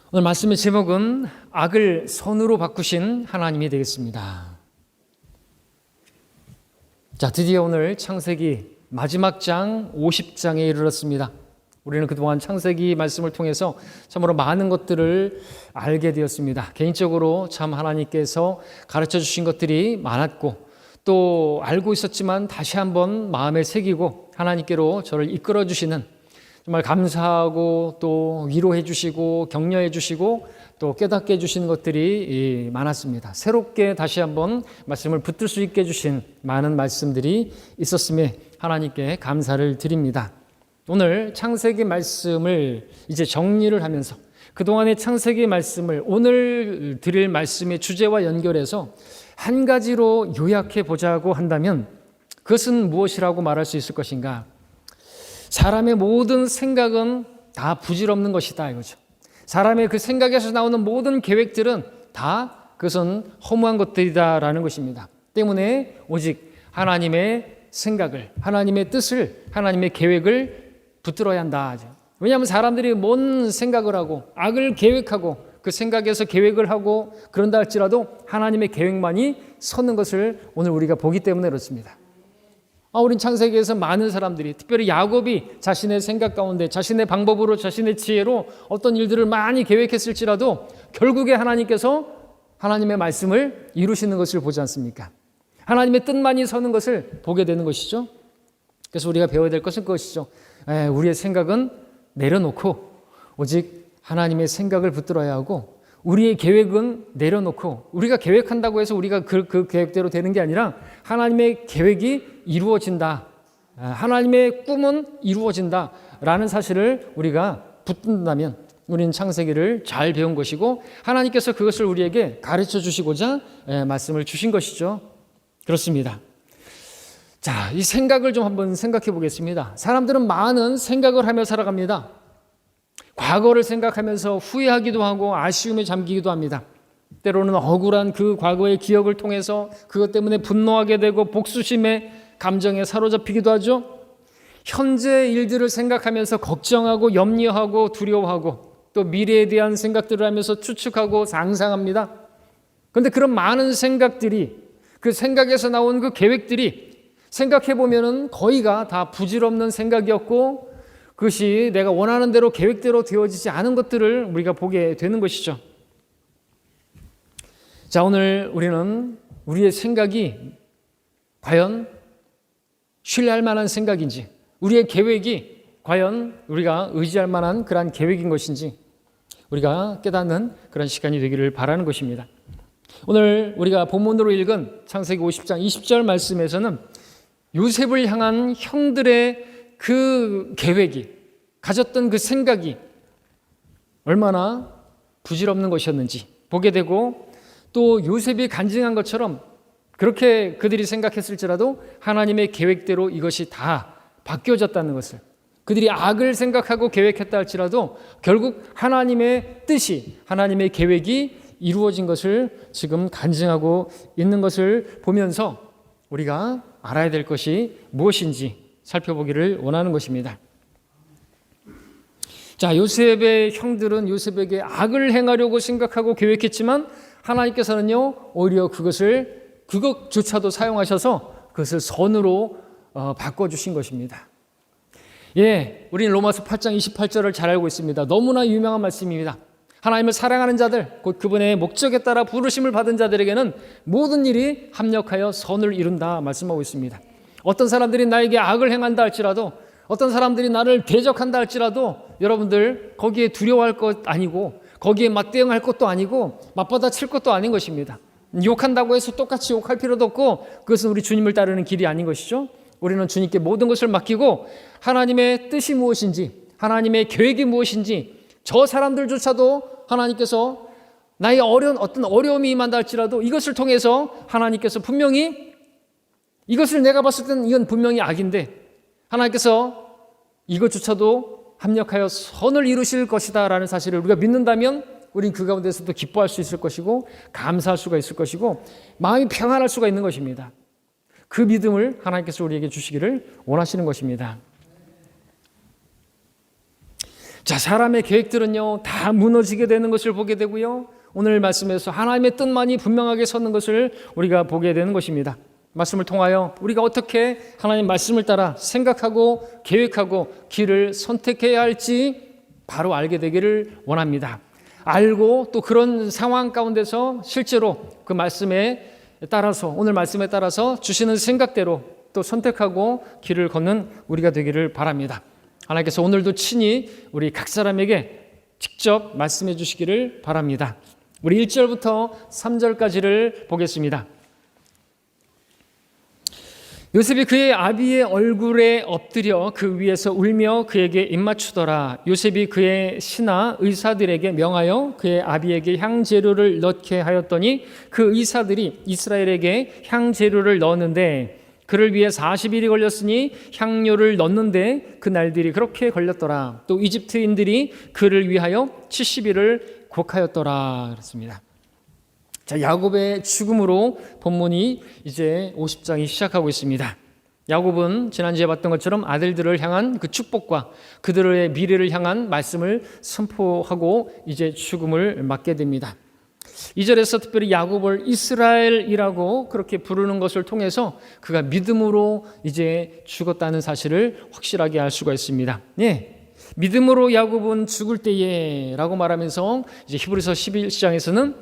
오늘 말씀의 제목은 악을 선으로 바꾸신 하나님이 되겠습니다. 자, 드디어 오늘 창세기 마지막 장 50장에 이르렀습니다. 우리는 그동안 창세기 말씀을 통해서 참으로 많은 것들을 알게 되었습니다. 개인적으로 참 하나님께서 가르쳐 주신 것들이 많았고 또 알고 있었지만 다시 한번 마음에 새기고 하나님께로 저를 이끌어 주시는 정말 감사하고 또 위로해 주시고 격려해 주시고 또 깨닫게 해 주시는 것들이 많았습니다. 새롭게 다시 한번 말씀을 붙들 수 있게 해 주신 많은 말씀들이 있었음에 하나님께 감사를 드립니다. 오늘 창세기 말씀을 이제 정리를 하면서 그동안의 창세기 말씀을 오늘 드릴 말씀의 주제와 연결해서 한 가지로 요약해 보자고 한다면 그것은 무엇이라고 말할 수 있을 것인가? 사람의 모든 생각은 다 부질없는 것이다 이거죠. 사람의 그 생각에서 나오는 모든 계획들은 다 그것은 허무한 것들이다라는 것입니다. 때문에 오직 하나님의 생각을, 하나님의 뜻을, 하나님의 계획을 붙들어야 한다. 왜냐하면 사람들이 뭔 생각을 하고 악을 계획하고 그 생각에서 계획을 하고 그런다 할지라도 하나님의 계획만이 서는 것을 오늘 우리가 보기 때문에 그렇습니다. 우린 창세기에서 많은 사람들이 특별히 야곱이 자신의 생각 가운데 자신의 방법으로 자신의 지혜로 어떤 일들을 많이 계획했을지라도 결국에 하나님께서 하나님의 말씀을 이루시는 것을 보지 않습니까? 하나님의 뜻만이 서는 것을 보게 되는 것이죠. 그래서 우리가 배워야 될 것은 그것이죠. 우리의 생각은 내려놓고 오직 하나님의 생각을 붙들어야 하고 우리의 계획은 내려놓고 우리가 계획한다고 해서 우리가 그 계획대로 되는 게 아니라 하나님의 계획이 이루어진다. 하나님의 꿈은 이루어진다. 라는 사실을 우리가 붙든다면 우리는 창세기를 잘 배운 것이고 하나님께서 그것을 우리에게 가르쳐 주시고자 말씀을 주신 것이죠. 그렇습니다. 자, 이 생각을 좀 한번 생각해 보겠습니다. 사람들은 많은 생각을 하며 살아갑니다. 과거를 생각하면서 후회하기도 하고 아쉬움에 잠기기도 합니다. 때로는 억울한 그 과거의 기억을 통해서 그것 때문에 분노하게 되고 복수심의 감정에 사로잡히기도 하죠. 현재 일들을 생각하면서 걱정하고 염려하고 두려워하고 또 미래에 대한 생각들을 하면서 추측하고 상상합니다. 그런데 그런 많은 생각들이 그 생각에서 나온 그 계획들이 생각해 보면은 거의가 다 부질없는 생각이었고 그것이 내가 원하는 대로 계획대로 되어지지 않은 것들을 우리가 보게 되는 것이죠. 자, 오늘 우리는 우리의 생각이 과연 신뢰할 만한 생각인지, 우리의 계획이 과연 우리가 의지할 만한 그러한 계획인 것인지 우리가 깨닫는 그런 시간이 되기를 바라는 것입니다. 오늘 우리가 본문으로 읽은 창세기 50장 20절 말씀에서는 요셉을 향한 형들의 그 계획이 가졌던 그 생각이 얼마나 부질없는 것이었는지 보게 되고 또 요셉이 간증한 것처럼 그렇게 그들이 생각했을지라도 하나님의 계획대로 이것이 다 바뀌어졌다는 것을 그들이 악을 생각하고 계획했다 할지라도 결국 하나님의 뜻이 하나님의 계획이 이루어진 것을 지금 간증하고 있는 것을 보면서 우리가 알아야 될 것이 무엇인지 살펴보기를 원하는 것입니다. 자, 요셉의 형들은 요셉에게 악을 행하려고 생각하고 계획했지만 하나님께서는요 오히려 그것조차도 사용하셔서 그것을 선으로 바꿔주신 것입니다. 우리는 로마서 8장 28절을 잘 알고 있습니다. 너무나 유명한 말씀입니다. 하나님을 사랑하는 자들, 곧 그분의 목적에 따라 부르심을 받은 자들에게는 모든 일이 합력하여 선을 이룬다 말씀하고 있습니다. 어떤 사람들이 나에게 악을 행한다 할지라도 어떤 사람들이 나를 대적한다 할지라도 여러분들 거기에 두려워할 것 아니고 거기에 맞대응할 것도 아니고 맞받아칠 것도 아닌 것입니다. 욕한다고 해서 똑같이 욕할 필요도 없고 그것은 우리 주님을 따르는 길이 아닌 것이죠. 우리는 주님께 모든 것을 맡기고 하나님의 뜻이 무엇인지 하나님의 계획이 무엇인지 저 사람들조차도 하나님께서 나의 어떤 어려움이 임한다 할지라도 이것을 통해서 하나님께서 분명히 이것을 내가 봤을 때는 이건 분명히 악인데 하나님께서 이것조차도 합력하여 선을 이루실 것이다 라는 사실을 우리가 믿는다면 우리는 그 가운데서도 기뻐할 수 있을 것이고 감사할 수가 있을 것이고 마음이 평안할 수가 있는 것입니다. 그 믿음을 하나님께서 우리에게 주시기를 원하시는 것입니다. 자, 사람의 계획들은요, 다 무너지게 되는 것을 보게 되고요. 오늘 말씀에서 하나님의 뜻만이 분명하게 서는 것을 우리가 보게 되는 것입니다. 말씀을 통하여 우리가 어떻게 하나님 말씀을 따라 생각하고 계획하고 길을 선택해야 할지 바로 알게 되기를 원합니다. 알고 또 그런 상황 가운데서 실제로 그 말씀에 따라서, 오늘 말씀에 따라서 주시는 생각대로 또 선택하고 길을 걷는 우리가 되기를 바랍니다. 하나님께서 오늘도 친히 우리 각 사람에게 직접 말씀해 주시기를 바랍니다. 우리 1절부터 3절까지를 보겠습니다. 요셉이 그의 아비의 얼굴에 엎드려 그 위에서 울며 그에게 입맞추더라. 요셉이 그의 신하 의사들에게 명하여 그의 아비에게 향재료를 넣게 하였더니 그 의사들이 이스라엘에게 향재료를 넣었는데 그를 위해 40일이 걸렸으니 향료를 넣는데 그 날들이 그렇게 걸렸더라. 또 이집트인들이 그를 위하여 70일을 곡하였더라. 그렇습니다. 자, 야곱의 죽음으로 본문이 이제 50장이 시작하고 있습니다. 야곱은 지난주에 봤던 것처럼 아들들을 향한 그 축복과 그들의 미래를 향한 말씀을 선포하고 이제 죽음을 맞게 됩니다. 2절에서 특별히 야곱을 이스라엘이라고 그렇게 부르는 것을 통해서 그가 믿음으로 이제 죽었다는 사실을 확실하게 알 수가 있습니다. 네, 믿음으로 야곱은 죽을 때에 라고 말하면서 이제 히브리서 11장에서는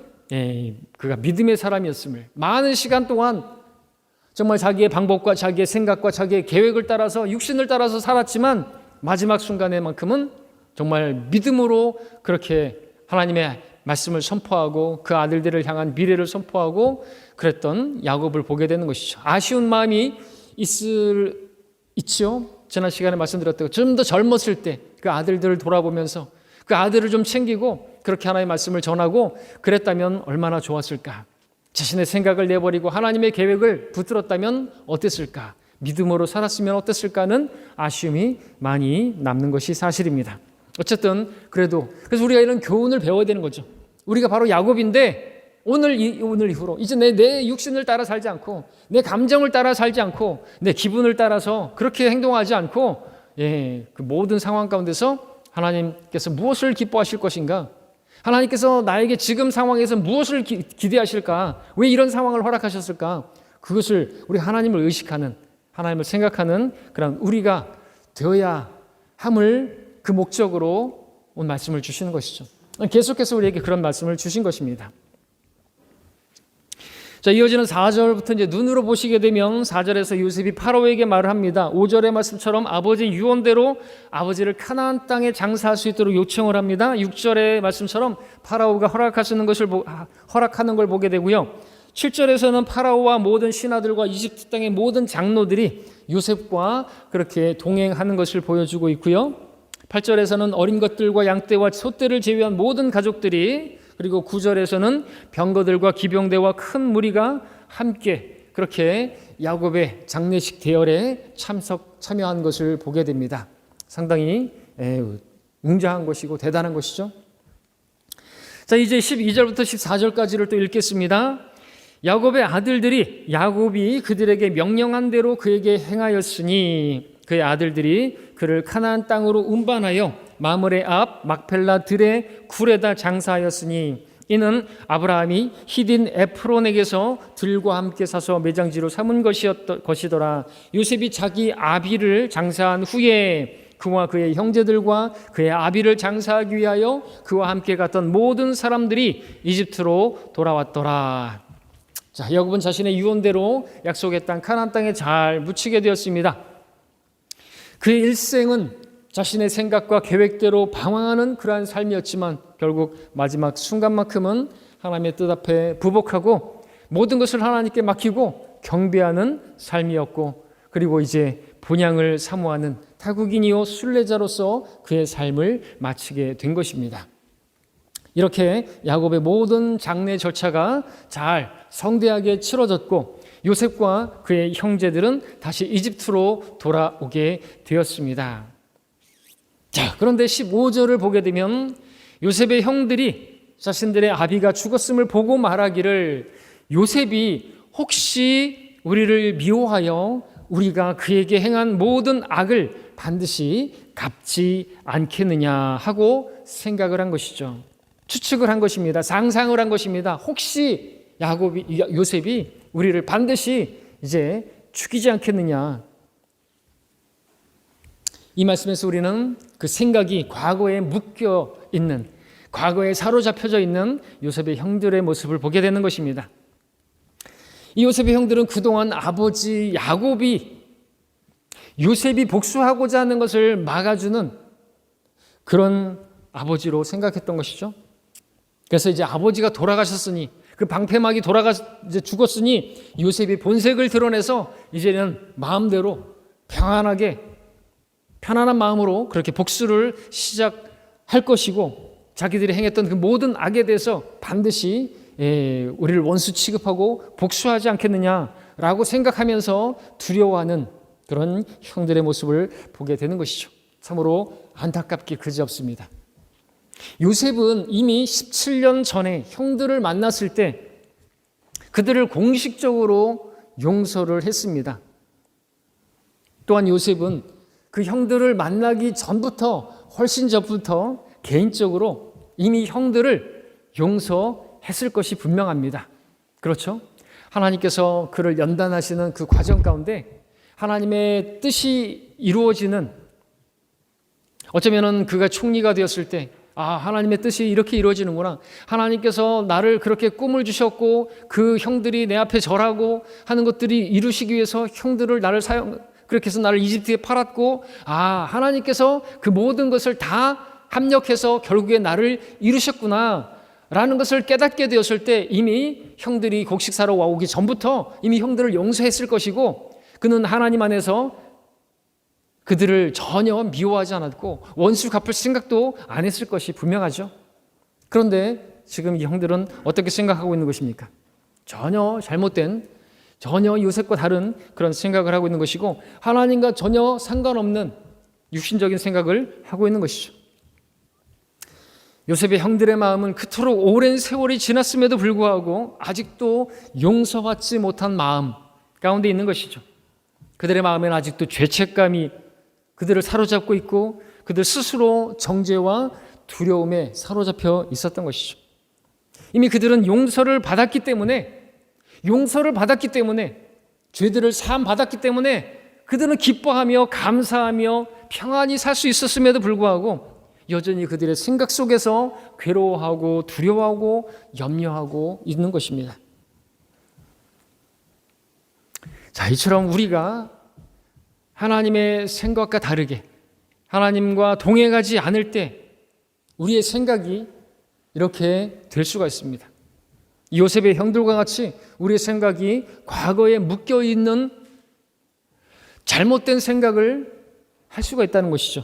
그가 믿음의 사람이었음을, 많은 시간 동안 정말 자기의 방법과 자기의 생각과 자기의 계획을 따라서 육신을 따라서 살았지만 마지막 순간에만큼은 정말 믿음으로 그렇게 하나님의 말씀을 선포하고 그 아들들을 향한 미래를 선포하고 그랬던 야곱을 보게 되는 것이죠. 아쉬운 마음이 있죠. 지난 시간에 말씀드렸던 좀 더 젊었을 때 그 아들들을 돌아보면서 그 아들을 좀 챙기고 그렇게 하나님의 말씀을 전하고 그랬다면 얼마나 좋았을까. 자신의 생각을 내버리고 하나님의 계획을 붙들었다면 어땠을까. 믿음으로 살았으면 어땠을까는 아쉬움이 많이 남는 것이 사실입니다. 어쨌든 그래서 우리가 이런 교훈을 배워야 되는 거죠. 우리가 바로 야곱인데 오늘 이후로 이제 내 육신을 따라 살지 않고 내 감정을 따라 살지 않고 내 기분을 따라서 그렇게 행동하지 않고 그 모든 상황 가운데서 하나님께서 무엇을 기뻐하실 것인가? 하나님께서 나에게 지금 상황에서 무엇을 기대하실까? 왜 이런 상황을 허락하셨을까? 그것을 우리 하나님을 의식하는, 하나님을 생각하는 그런 우리가 되어야 함을 그 목적으로 온 말씀을 주시는 것이죠. 계속해서 우리에게 그런 말씀을 주신 것입니다. 자, 이어지는 4절부터 이제 눈으로 보시게 되면 4절에서 요셉이 파라오에게 말을 합니다. 5절의 말씀처럼 아버지 유언대로 아버지를 가나안 땅에 장사할 수 있도록 요청을 합니다. 6절의 말씀처럼 파라오가 허락하는 걸 보게 되고요. 7절에서는 파라오와 모든 신하들과 이집트 땅의 모든 장로들이 요셉과 그렇게 동행하는 것을 보여주고 있고요. 8절에서는 어린 것들과 양떼와 소떼를 제외한 모든 가족들이, 그리고 9절에서는 병거들과 기병대와 큰 무리가 함께 그렇게 야곱의 장례식 대열에 참여한 것을 보게 됩니다. 상당히 웅장한 것이고 대단한 것이죠. 자, 이제 12절부터 14절까지를 또 읽겠습니다. 야곱의 아들들이 야곱이 그들에게 명령한 대로 그에게 행하였으니 그의 아들들이 그를 가나안 땅으로 운반하여 마므레 앞 막펠라 들의 굴에다 장사하였으니 이는 아브라함이 히딘 에프론에게서 들과 함께 사서 매장지로 삼은 것이더라. 요셉이 자기 아비를 장사한 후에 그와 그의 형제들과 그의 아비를 장사하기 위하여 그와 함께 갔던 모든 사람들이 이집트로 돌아왔더라. 자, 야곱은 자신의 유언대로 약속의 땅 가나안 땅에 잘 묻히게 되었습니다. 그의 일생은 자신의 생각과 계획대로 방황하는 그러한 삶이었지만 결국 마지막 순간만큼은 하나님의 뜻 앞에 부복하고 모든 것을 하나님께 맡기고 경배하는 삶이었고, 그리고 이제 본향을 사모하는 타국인이요 순례자로서 그의 삶을 마치게 된 것입니다. 이렇게 야곱의 모든 장례 절차가 잘 성대하게 치러졌고 요셉과 그의 형제들은 다시 이집트로 돌아오게 되었습니다. 자, 그런데 15절을 보게 되면 요셉의 형들이 자신들의 아비가 죽었음을 보고 말하기를, 요셉이 혹시 우리를 미워하여 우리가 그에게 행한 모든 악을 반드시 갚지 않겠느냐 하고 생각을 한 것이죠. 추측을 한 것입니다. 상상을 한 것입니다. 혹시 요셉이 우리를 반드시 이제 죽이지 않겠느냐. 이 말씀에서 우리는 그 생각이 과거에 묶여 있는, 과거에 사로잡혀져 있는 요셉의 형들의 모습을 보게 되는 것입니다. 이 요셉의 형들은 그동안 아버지 야곱이 요셉이 복수하고자 하는 것을 막아주는 그런 아버지로 생각했던 것이죠. 그래서 이제 아버지가 돌아가셨으니, 그 방패막이 이제 죽었으니 요셉이 본색을 드러내서 이제는 마음대로 편안한 마음으로 그렇게 복수를 시작할 것이고, 자기들이 행했던 그 모든 악에 대해서 반드시 우리를 원수 취급하고 복수하지 않겠느냐라고 생각하면서 두려워하는 그런 형들의 모습을 보게 되는 것이죠. 참으로 안타깝기 그지없습니다. 요셉은 이미 17년 전에 형들을 만났을 때 그들을 공식적으로 용서를 했습니다. 또한 요셉은 그 형들을 만나기 전부터, 훨씬 전부터 개인적으로 이미 형들을 용서했을 것이 분명합니다. 그렇죠? 하나님께서 그를 연단하시는 그 과정 가운데 하나님의 뜻이 이루어지는, 어쩌면은 그가 총리가 되었을 때 하나님의 뜻이 이렇게 이루어지는구나. 하나님께서 나를 그렇게 꿈을 주셨고 그 형들이 내 앞에 절하고 하는 것들이 이루시기 위해서 형들을 그렇게 해서 나를 이집트에 팔았고, 하나님께서 그 모든 것을 다 합력해서 결국에 나를 이루셨구나 라는 것을 깨닫게 되었을 때 이미 형들이 곡식사러 와오기 전부터 이미 형들을 용서했을 것이고, 그는 하나님 안에서 그들을 전혀 미워하지 않았고 원수 갚을 생각도 안 했을 것이 분명하죠. 그런데 지금 이 형들은 어떻게 생각하고 있는 것입니까? 전혀 잘못된, 전혀 요셉과 다른 그런 생각을 하고 있는 것이고, 하나님과 전혀 상관없는 육신적인 생각을 하고 있는 것이죠. 요셉의 형들의 마음은 그토록 오랜 세월이 지났음에도 불구하고 아직도 용서받지 못한 마음 가운데 있는 것이죠. 그들의 마음에는 아직도 죄책감이 그들을 사로잡고 있고 그들 스스로 정죄와 두려움에 사로잡혀 있었던 것이죠. 이미 그들은 용서를 받았기 때문에, 죄들을 사함 받았기 때문에 그들은 기뻐하며 감사하며 평안히 살 수 있었음에도 불구하고 여전히 그들의 생각 속에서 괴로워하고 두려워하고 염려하고 있는 것입니다. 자, 이처럼 우리가 하나님의 생각과 다르게 하나님과 동행하지 않을 때 우리의 생각이 이렇게 될 수가 있습니다. 요셉의 형들과 같이 우리의 생각이 과거에 묶여있는 잘못된 생각을 할 수가 있다는 것이죠.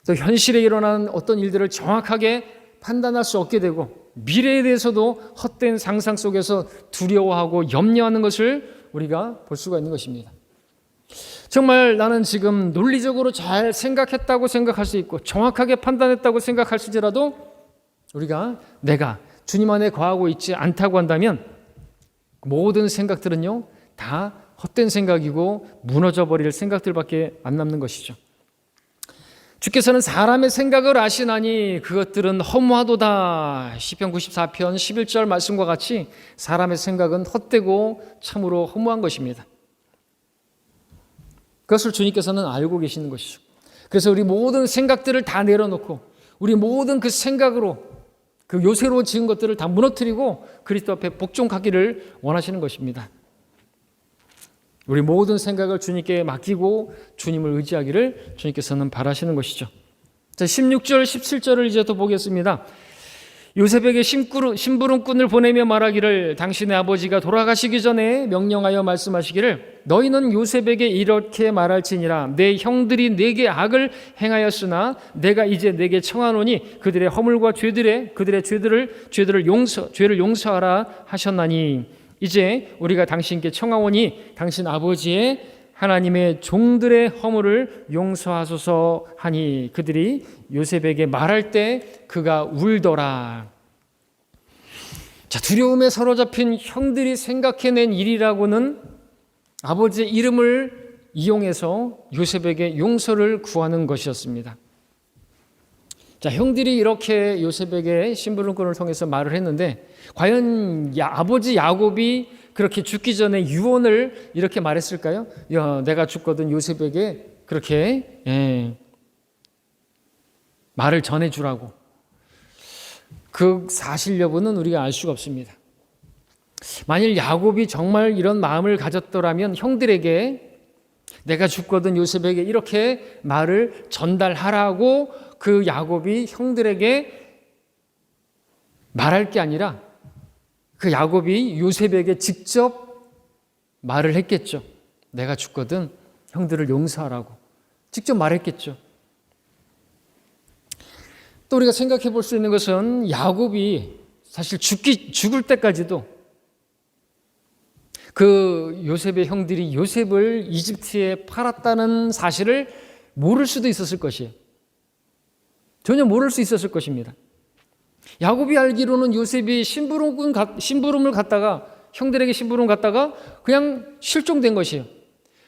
현실에 일어나는 어떤 일들을 정확하게 판단할 수 없게 되고 미래에 대해서도 헛된 상상 속에서 두려워하고 염려하는 것을 우리가 볼 수가 있는 것입니다. 정말 나는 지금 논리적으로 잘 생각했다고 생각할 수 있고 정확하게 판단했다고 생각할지라도 내가 주님 안에 거하고 있지 않다고 한다면 모든 생각들은요 다 헛된 생각이고 무너져 버릴 생각들밖에 안 남는 것이죠. 주께서는 사람의 생각을 아시나니 그것들은 허무하도다. 시편 94편 11절 말씀과 같이 사람의 생각은 헛되고 참으로 허무한 것입니다. 그것을 주님께서는 알고 계시는 것이죠. 그래서 우리 모든 생각들을 다 내려놓고 우리 모든 그 생각으로 그 요새로 지은 것들을 다 무너뜨리고 그리스도 앞에 복종하기를 원하시는 것입니다. 우리 모든 생각을 주님께 맡기고 주님을 의지하기를 주님께서는 바라시는 것이죠. 자, 16절, 17절을 이제 또 보겠습니다. 요셉에게 심부름꾼을 보내며 말하기를 당신의 아버지가 돌아가시기 전에 명령하여 말씀하시기를 너희는 요셉에게 이렇게 말할지니라 내 형들이 내게 악을 행하였으나 내가 이제 내게 청하노니 그들의 허물과 죄를 용서하라 하셨나니 이제 우리가 당신께 청하오니 당신 아버지의 하나님의 종들의 허물을 용서하소서 하니 그들이 요셉에게 말할 때 그가 울더라. 자, 두려움에 사로잡힌 형들이 생각해낸 일이라고는 아버지의 이름을 이용해서 요셉에게 용서를 구하는 것이었습니다. 자, 형들이 이렇게 요셉에게 심부름꾼을 통해서 말을 했는데 과연 아버지 야곱이 그렇게 죽기 전에 유언을 이렇게 말했을까요? 내가 죽거든 요셉에게 그렇게 말을 전해주라고. 그 사실 여부는 우리가 알 수가 없습니다. 만일 야곱이 정말 이런 마음을 가졌더라면 형들에게 내가 죽거든 요셉에게 이렇게 말을 전달하라고 그 야곱이 형들에게 말할 게 아니라 그 야곱이 요셉에게 직접 말을 했겠죠. 내가 죽거든 형들을 용서하라고 직접 말했겠죠. 또 우리가 생각해 볼 수 있는 것은 야곱이 사실 죽을 때까지도 그 요셉의 형들이 요셉을 이집트에 팔았다는 사실을 모를 수도 있었을 것이에요. 전혀 모를 수 있었을 것입니다. 야곱이 알기로는 요셉이 심부름을 갔다가 형들에게 심부름 갔다가 그냥 실종된 것이에요.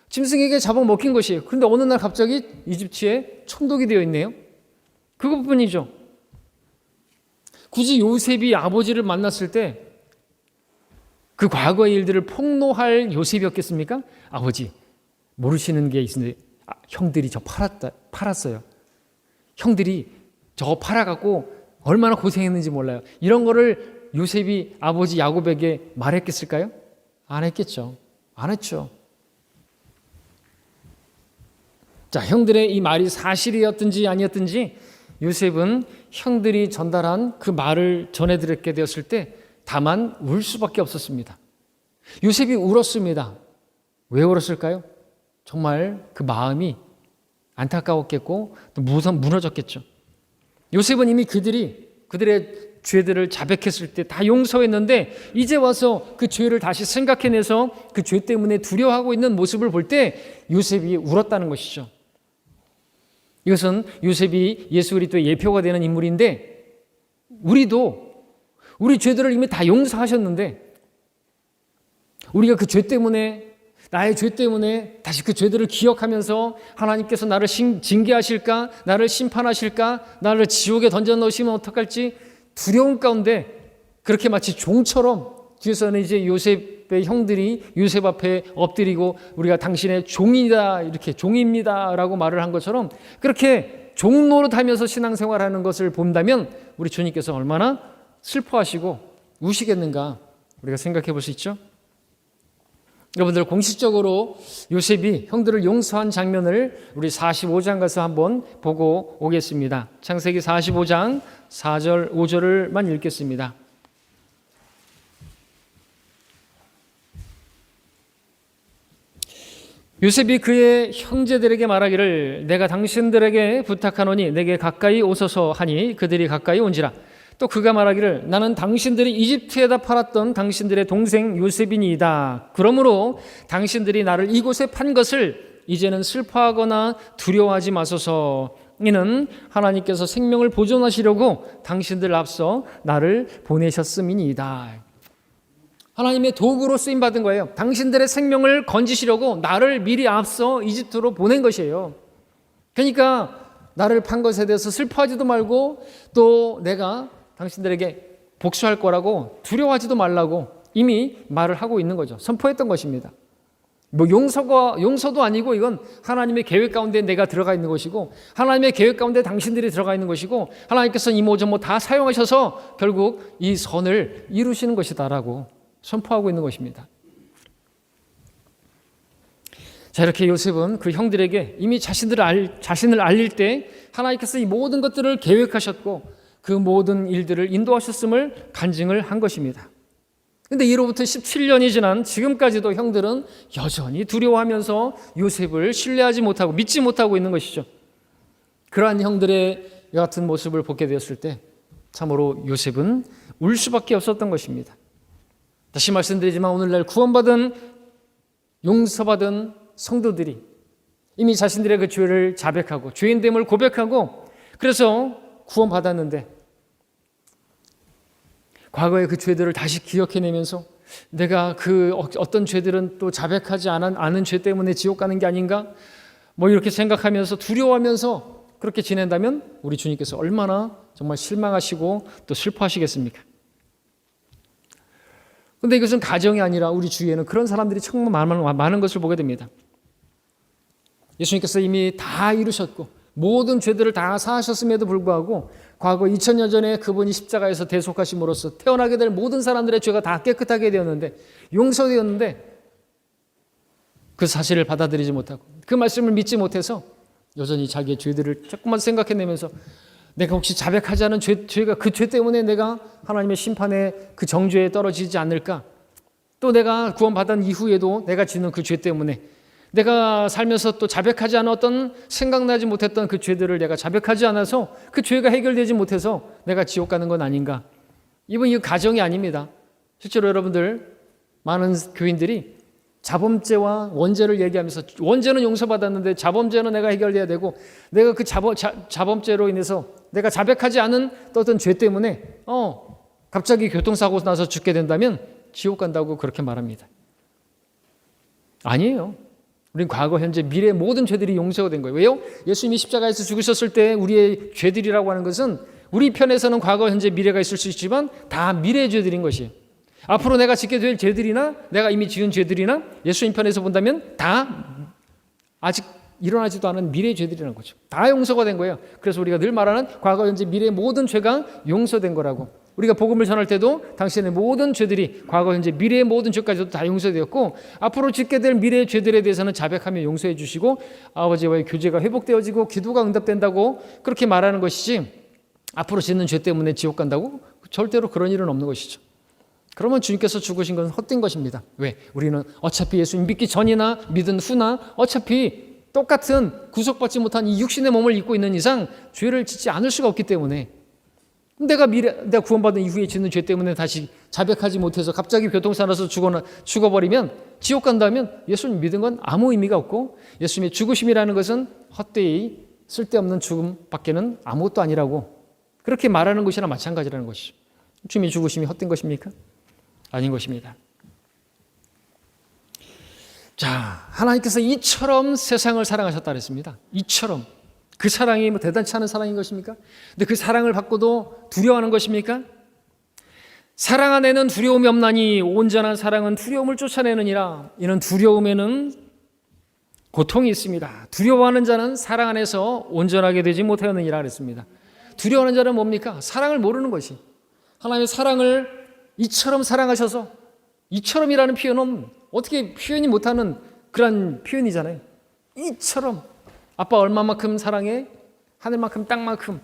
짐승에게 잡아먹힌 것이에요. 그런데 어느 날 갑자기 이집트에 총독이 되어 있네요. 그것뿐이죠. 굳이 요셉이 아버지를 만났을 때 그 과거의 일들을 폭로할 요셉이었겠습니까? 아버지, 모르시는 게 있는데 형들이 저 팔았어요. 형들이 저 팔아갖고 얼마나 고생했는지 몰라요. 이런 거를 요셉이 아버지 야곱에게 말했겠을까요? 안 했겠죠. 안 했죠. 자, 형들의 이 말이 사실이었든지 아니었든지 요셉은 형들이 전달한 그 말을 전해드렸게 되었을 때 다만 울 수밖에 없었습니다. 요셉이 울었습니다. 왜 울었을까요? 정말 그 마음이 안타까웠겠고 또 무너졌겠죠. 요셉은 이미 그들의 죄들을 자백했을 때 다 용서했는데 이제 와서 그 죄를 다시 생각해내서 그 죄 때문에 두려워하고 있는 모습을 볼 때 요셉이 울었다는 것이죠. 이것은 요셉이 예수 그리스도의 예표가 되는 인물인데 우리도 우리 죄들을 이미 다 용서하셨는데 우리가 그 죄 때문에 나의 죄 때문에 다시 그 죄들을 기억하면서 하나님께서 나를 징계하실까? 나를 심판하실까? 나를 지옥에 던져 넣으시면 어떡할지 두려운 가운데 그렇게 마치 종처럼 뒤에서는 이제 요셉의 형들이 요셉 앞에 엎드리고 우리가 당신의 종이다 이렇게 종입니다라고 말을 한 것처럼 그렇게 종 노릇하면서 신앙생활하는 것을 본다면 우리 주님께서 얼마나 슬퍼하시고 우시겠는가 우리가 생각해 볼 수 있죠. 여러분들 공식적으로 요셉이 형들을 용서한 장면을 우리 45장 가서 한번 보고 오겠습니다. 창세기 45장 4절 5절을만 읽겠습니다. 요셉이 그의 형제들에게 말하기를 내가 당신들에게 부탁하노니 내게 가까이 오소서 하니 그들이 가까이 온지라. 또 그가 말하기를 나는 당신들이 이집트에다 팔았던 당신들의 동생 요셉이니이다. 그러므로 당신들이 나를 이곳에 판 것을 이제는 슬퍼하거나 두려워하지 마소서. 이는 하나님께서 생명을 보존하시려고 당신들 앞서 나를 보내셨음이니이다. 하나님의 도구로 쓰임받은 거예요. 당신들의 생명을 건지시려고 나를 미리 앞서 이집트로 보낸 것이에요. 그러니까 나를 판 것에 대해서 슬퍼하지도 말고 또 내가 당신들에게 복수할 거라고 두려워하지도 말라고 이미 말을 하고 있는 거죠. 선포했던 것입니다. 뭐 용서도 아니고 이건 하나님의 계획 가운데 내가 들어가 있는 것이고 하나님의 계획 가운데 당신들이 들어가 있는 것이고 하나님께서 이모저모 다 사용하셔서 결국 이 선을 이루시는 것이다라고 선포하고 있는 것입니다. 자, 이렇게 요셉은 그 형들에게 이미 자신을 알릴 때 하나님께서 이 모든 것들을 계획하셨고 그 모든 일들을 인도하셨음을 간증을 한 것입니다. 그런데 이로부터 17년이 지난 지금까지도 형들은 여전히 두려워하면서 요셉을 신뢰하지 못하고 믿지 못하고 있는 것이죠. 그러한 형들의 같은 모습을 보게 되었을 때 참으로 요셉은 울 수밖에 없었던 것입니다. 다시 말씀드리지만 오늘날 구원받은 용서받은 성도들이 이미 자신들의 그 죄를 자백하고 죄인됨을 고백하고 그래서 구원받았는데 과거의 그 죄들을 다시 기억해내면서 내가 그 어떤 죄들은 또 자백하지 않은 죄 때문에 지옥 가는 게 아닌가? 뭐 이렇게 생각하면서 두려워하면서 그렇게 지낸다면 우리 주님께서 얼마나 정말 실망하시고 또 슬퍼하시겠습니까? 그런데 이것은 가정이 아니라 우리 주위에는 그런 사람들이 정말 많은 것을 보게 됩니다. 예수님께서 이미 다 이루셨고 모든 죄들을 다 사하셨음에도 불구하고 과거 2000년 전에 그분이 십자가에서 대속하심으로써 태어나게 될 모든 사람들의 죄가 다 깨끗하게 되었는데 용서되었는데 그 사실을 받아들이지 못하고 그 말씀을 믿지 못해서 여전히 자기의 죄들을 자꾸만 생각해내면서 내가 혹시 자백하지 않은 죄가 그 죄 때문에 내가 하나님의 심판의 그 정죄에 떨어지지 않을까? 또 내가 구원받은 이후에도 내가 짓는 그 죄 때문에 내가 살면서 또 자백하지 않았던 생각나지 못했던 그 죄들을 내가 자백하지 않아서 그 죄가 해결되지 못해서 내가 지옥 가는 건 아닌가? 이건 이 가정이 아닙니다. 실제로 여러분들 많은 교인들이 자범죄와 원죄를 얘기하면서 원죄는 용서받았는데 자범죄는 내가 해결돼야 되고 내가 그 자범죄로 인해서 내가 자백하지 않은 어떤 죄 때문에 갑자기 교통사고 나서 죽게 된다면 지옥 간다고 그렇게 말합니다. 아니에요. 우린 과거, 현재, 미래 모든 죄들이 용서가 된 거예요. 왜요? 예수님이 십자가에서 죽으셨을 때 우리의 죄들이라고 하는 것은 우리 편에서는 과거, 현재, 미래가 있을 수 있지만 다 미래의 죄들인 것이에요. 앞으로 내가 짓게 될 죄들이나 내가 이미 지은 죄들이나 예수님 편에서 본다면 다 아직 일어나지도 않은 미래의 죄들이라는 거죠. 다 용서가 된 거예요. 그래서 우리가 늘 말하는 과거, 현재, 미래의 모든 죄가 용서된 거라고. 우리가 복음을 전할 때도 당신의 모든 죄들이 과거, 현재, 미래의 모든 죄까지도 다 용서되었고 앞으로 짓게 될 미래의 죄들에 대해서는 자백하며 용서해 주시고 아버지와의 교제가 회복되어지고 기도가 응답된다고 그렇게 말하는 것이지 앞으로 짓는 죄 때문에 지옥 간다고? 절대로 그런 일은 없는 것이죠. 그러면 주님께서 죽으신 것은 헛된 것입니다. 왜? 우리는 어차피 예수님 믿기 전이나 믿은 후나 어차피 똑같은 구속받지 못한 이 육신의 몸을 입고 있는 이상 죄를 짓지 않을 수가 없기 때문에 내가 구원받은 이후에 짓는 죄 때문에 다시 자백하지 못해서 갑자기 교통사 나서 죽어버리면 지옥 간다면 예수님 믿은 건 아무 의미가 없고 예수님의 죽으심이라는 것은 헛되이 쓸데없는 죽음밖에는 아무것도 아니라고 그렇게 말하는 것이나 마찬가지라는 것이죠. 주님의 죽으심이 헛된 것입니까? 아닌 것입니다. 자, 하나님께서 이처럼 세상을 사랑하셨다 그랬습니다. 이처럼. 그 사랑이 뭐 대단치 않은 사랑인 것입니까? 근데 그 사랑을 받고도 두려워하는 것입니까? 사랑 안에는 두려움이 없나니 온전한 사랑은 두려움을 쫓아내느니라. 이는 두려움에는 고통이 있습니다. 두려워하는 자는 사랑 안에서 온전하게 되지 못하느니라 그랬습니다. 두려워하는 자는 뭡니까? 사랑을 모르는 것이. 하나님의 사랑을 이처럼 사랑하셔서 이처럼이라는 표현은 어떻게 표현이 못하는 그런 표현이잖아요. 이처럼 아빠 얼마만큼 사랑해? 하늘만큼 땅만큼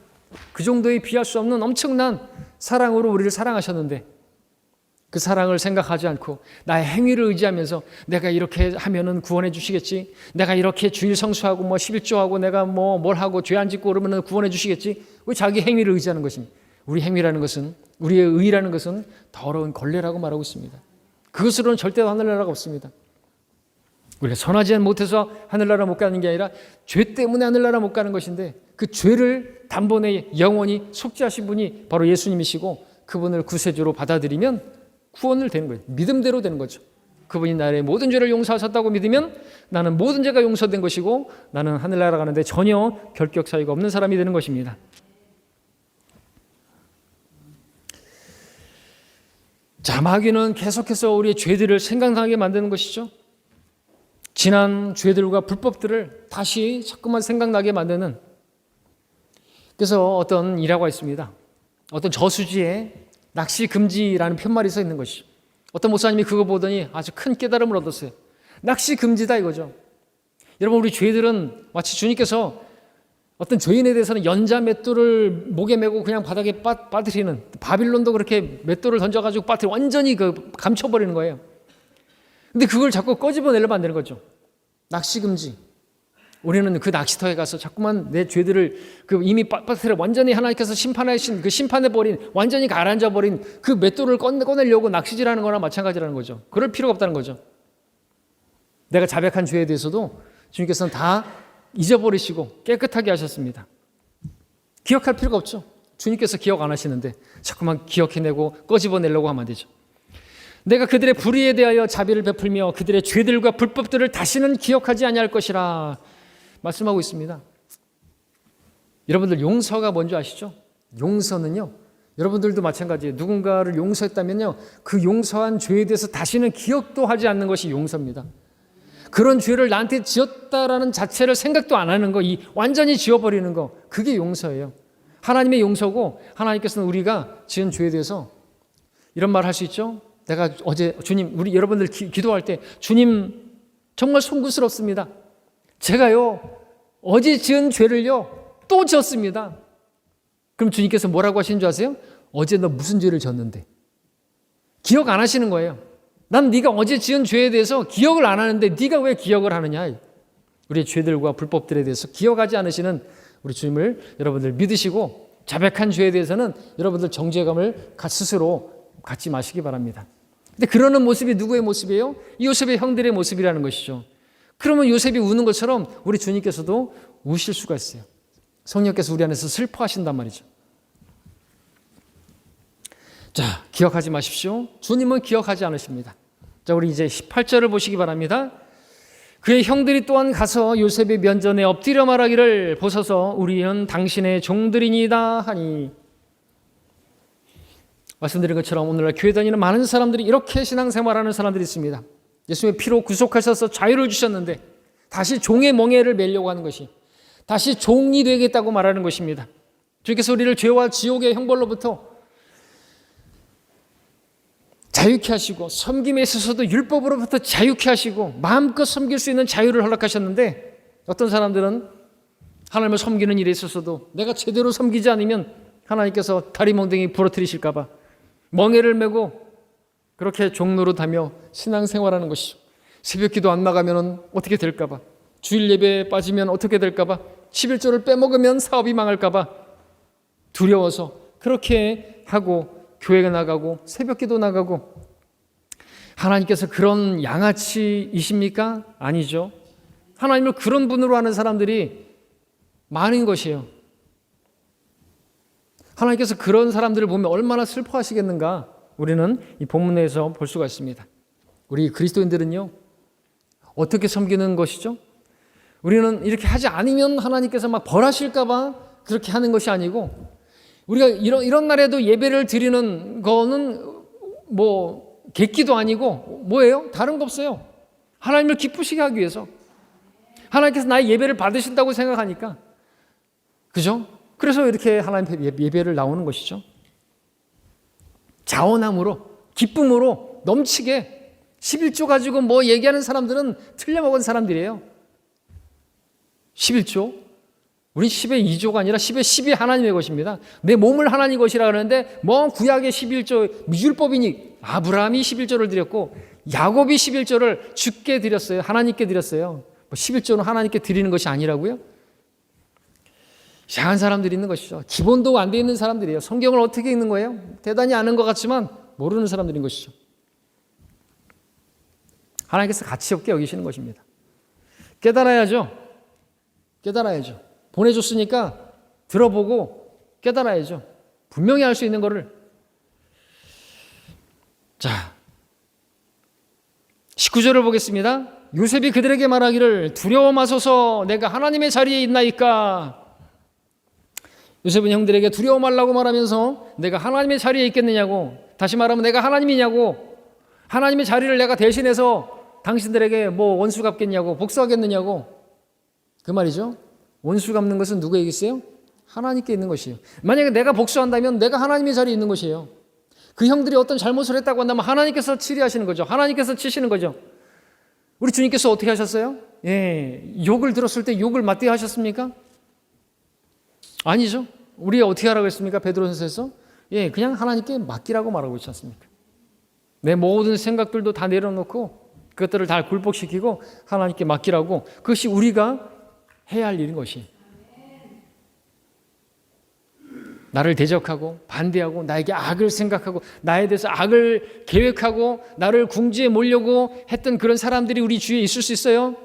그 정도에 비할 수 없는 엄청난 사랑으로 우리를 사랑하셨는데 그 사랑을 생각하지 않고 나의 행위를 의지하면서 내가 이렇게 하면은 구원해 주시겠지, 내가 이렇게 주일 성수하고 뭐 11조하고 내가 뭐 뭘 하고 죄 안 짓고 그러면은 구원해 주시겠지, 왜 자기 행위를 의지하는 것입니다. 우리 행위라는 것은, 우리의 의라는 것은 더러운 걸레라고 말하고 있습니다. 그것으로는 절대로 하늘나라가 없습니다. 우리가 선하지 못해서 하늘나라 못 가는 게 아니라 죄 때문에 하늘나라 못 가는 것인데 그 죄를 단번에 영원히 속죄하신 분이 바로 예수님이시고 그분을 구세주로 받아들이면 구원을 되는 거예요. 믿음대로 되는 거죠. 그분이 나의 모든 죄를 용서하셨다고 믿으면 나는 모든 죄가 용서된 것이고 나는 하늘나라 가는데 전혀 결격 사유가 없는 사람이 되는 것입니다. 자, 마귀는 계속해서 우리의 죄들을 생각나게 만드는 것이죠. 지난 죄들과 불법들을 다시 자꾸만 생각나게 만드는. 그래서 어떤 일화가 있습니다. 어떤 저수지에 낚시 금지라는 편말이 써 있는 것이. 어떤 목사님이 그거 보더니 아주 큰 깨달음을 얻었어요. 낚시 금지다 이거죠. 여러분, 우리 죄들은 마치 주님께서 어떤 죄인에 대해서는 연자 맷돌을 목에 메고 그냥 바닥에 빠뜨리는, 바빌론도 그렇게 맷돌을 던져가지고 빠뜨려 완전히 감춰버리는 거예요. 근데 그걸 자꾸 꺼집어내려면 안 되는 거죠. 낚시 금지. 우리는 그 낚시터에 가서 자꾸만 내 죄들을 이미 빠뜨려 완전히 하나님께서 심판하신 그 심판해버린, 완전히 가라앉아버린 그 맷돌을 꺼내려고 낚시질하는 거나 마찬가지라는 거죠. 그럴 필요가 없다는 거죠. 내가 자백한 죄에 대해서도 주님께서는 다 잊어버리시고 깨끗하게 하셨습니다. 기억할 필요가 없죠. 주님께서 기억 안 하시는데 자꾸만 기억해내고 꺼집어내려고 하면 안 되죠. 내가 그들의 불의에 대하여 자비를 베풀며 그들의 죄들과 불법들을 다시는 기억하지 아니할 것이라 말씀하고 있습니다. 여러분들 용서가 뭔지 아시죠? 용서는요, 여러분들도 마찬가지예요. 누군가를 용서했다면요, 그 용서한 죄에 대해서 다시는 기억도 하지 않는 것이 용서입니다. 그런 죄를 나한테 지었다라는 자체를 생각도 안 하는 거, 이 완전히 지워버리는 거, 그게 용서예요. 하나님의 용서고, 하나님께서는 우리가 지은 죄에 대해서 이런 말 할 수 있죠? 내가 어제 주님, 우리 여러분들 기도할 때, 주님 정말 송구스럽습니다. 제가요 어제 지은 죄를요 또 지었습니다. 그럼 주님께서 뭐라고 하시는 줄 아세요? 어제 너 무슨 죄를 졌는데? 기억 안 하시는 거예요. 난 네가 어제 지은 죄에 대해서 기억을 안 하는데 네가 왜 기억을 하느냐? 우리의 죄들과 불법들에 대해서 기억하지 않으시는 우리 주님을 여러분들 믿으시고, 자백한 죄에 대해서는 여러분들 정죄감을 스스로 갖지 마시기 바랍니다. 근데 그러는 모습이 누구의 모습이에요? 요셉의 형들의 모습이라는 것이죠. 그러면 요셉이 우는 것처럼 우리 주님께서도 우실 수가 있어요. 성령께서 우리 안에서 슬퍼하신단 말이죠. 자, 기억하지 마십시오. 주님은 기억하지 않으십니다. 자, 우리 이제 18절을 보시기 바랍니다. 그의 형들이 또한 가서 요셉의 면전에 엎드려 말하기를, 보소서 우리는 당신의 종들이니이다 하니. 말씀드린 것처럼 오늘날 교회 다니는 많은 사람들이 이렇게 신앙생활하는 사람들이 있습니다. 예수님의 피로 구속하셔서 자유를 주셨는데 다시 종의 멍에를 매려고 하는 것이, 다시 종이 되겠다고 말하는 것입니다. 주님께서 우리를 죄와 지옥의 형벌로부터 자유케 하시고, 섬김에 있어서도 율법으로부터 자유케 하시고, 마음껏 섬길 수 있는 자유를 허락하셨는데, 어떤 사람들은 하나님을 섬기는 일에 있어서도 내가 제대로 섬기지 않으면 하나님께서 다리 몽둥이 부러뜨리실까 봐 멍에를 메고 그렇게 종노릇하며 신앙생활하는 것이죠. 새벽기도 안 나가면 어떻게 될까 봐, 주일 예배에 빠지면 어떻게 될까 봐, 11조를 빼먹으면 사업이 망할까 봐 두려워서 그렇게 하고, 교회가 나가고 새벽기도 나가고. 하나님께서 그런 양아치이십니까? 아니죠. 하나님을 그런 분으로 하는 사람들이 많은 것이에요. 하나님께서 그런 사람들을 보면 얼마나 슬퍼하시겠는가, 우리는 이 본문에서 볼 수가 있습니다. 우리 그리스도인들은요 어떻게 섬기는 것이죠? 우리는 이렇게 하지 않으면 하나님께서 막 벌하실까 봐 그렇게 하는 것이 아니고, 우리가 이런 날에도 예배를 드리는 거는 뭐 객기도 아니고 뭐예요? 다른 거 없어요. 하나님을 기쁘시게 하기 위해서, 하나님께서 나의 예배를 받으신다고 생각하니까, 그죠? 그래서 이렇게 하나님 예배를 나오는 것이죠. 자원함으로, 기쁨으로 넘치게. 11조 가지고 뭐 얘기하는 사람들은 틀려먹은 사람들이에요. 11조? 우리 10의 2조가 아니라 10의 10이 하나님의 것입니다. 내 몸을 하나님 것이라 그러는데 뭐 구약의 11조 미율법이니, 아브라함이 11조를 드렸고 야곱이 11조를 주께 드렸어요. 하나님께 드렸어요. 11조는 하나님께 드리는 것이 아니라고요? 이상한 사람들이 있는 것이죠. 기본도 안 돼 있는 사람들이에요. 성경을 어떻게 읽는 거예요? 대단히 아는 것 같지만 모르는 사람들인 것이죠. 하나님께서 가치 없게 여기시는 것입니다. 깨달아야죠. 깨달아야죠. 보내줬으니까 들어보고 깨달아야죠. 분명히 알 수 있는 거를. 자, 19절을 보겠습니다. 요셉이 그들에게 말하기를, 두려워 마소서, 내가 하나님의 자리에 있나이까. 요셉은 형들에게 두려워 말라고 말하면서 내가 하나님의 자리에 있겠느냐고, 다시 말하면 내가 하나님이냐고, 하나님의 자리를 내가 대신해서 당신들에게 뭐 원수 갚겠냐고, 복수하겠느냐고, 그 말이죠. 원수 갚는 것은 누구에게 있어요? 하나님께 있는 것이에요. 만약에 내가 복수한다면 내가 하나님의 자리에 있는 것이에요. 그 형들이 어떤 잘못을 했다고 한다면 하나님께서 치리하시는 거죠. 하나님께서 치시는 거죠. 우리 주님께서 어떻게 하셨어요? 욕을 들었을 때 욕을 맞게 하셨습니까? 아니죠. 우리 어떻게 하라고 했습니까? 베드로전서에서 그냥 하나님께 맡기라고 말하고 있지 않습니까? 내 모든 생각들도 다 내려놓고 그것들을 다 굴복시키고 하나님께 맡기라고. 그것이 우리가 해야 할 일인 것이, 나를 대적하고 반대하고 나에게 악을 생각하고 나에 대해서 악을 계획하고 나를 궁지에 몰려고 했던 그런 사람들이 우리 주위에 있을 수 있어요.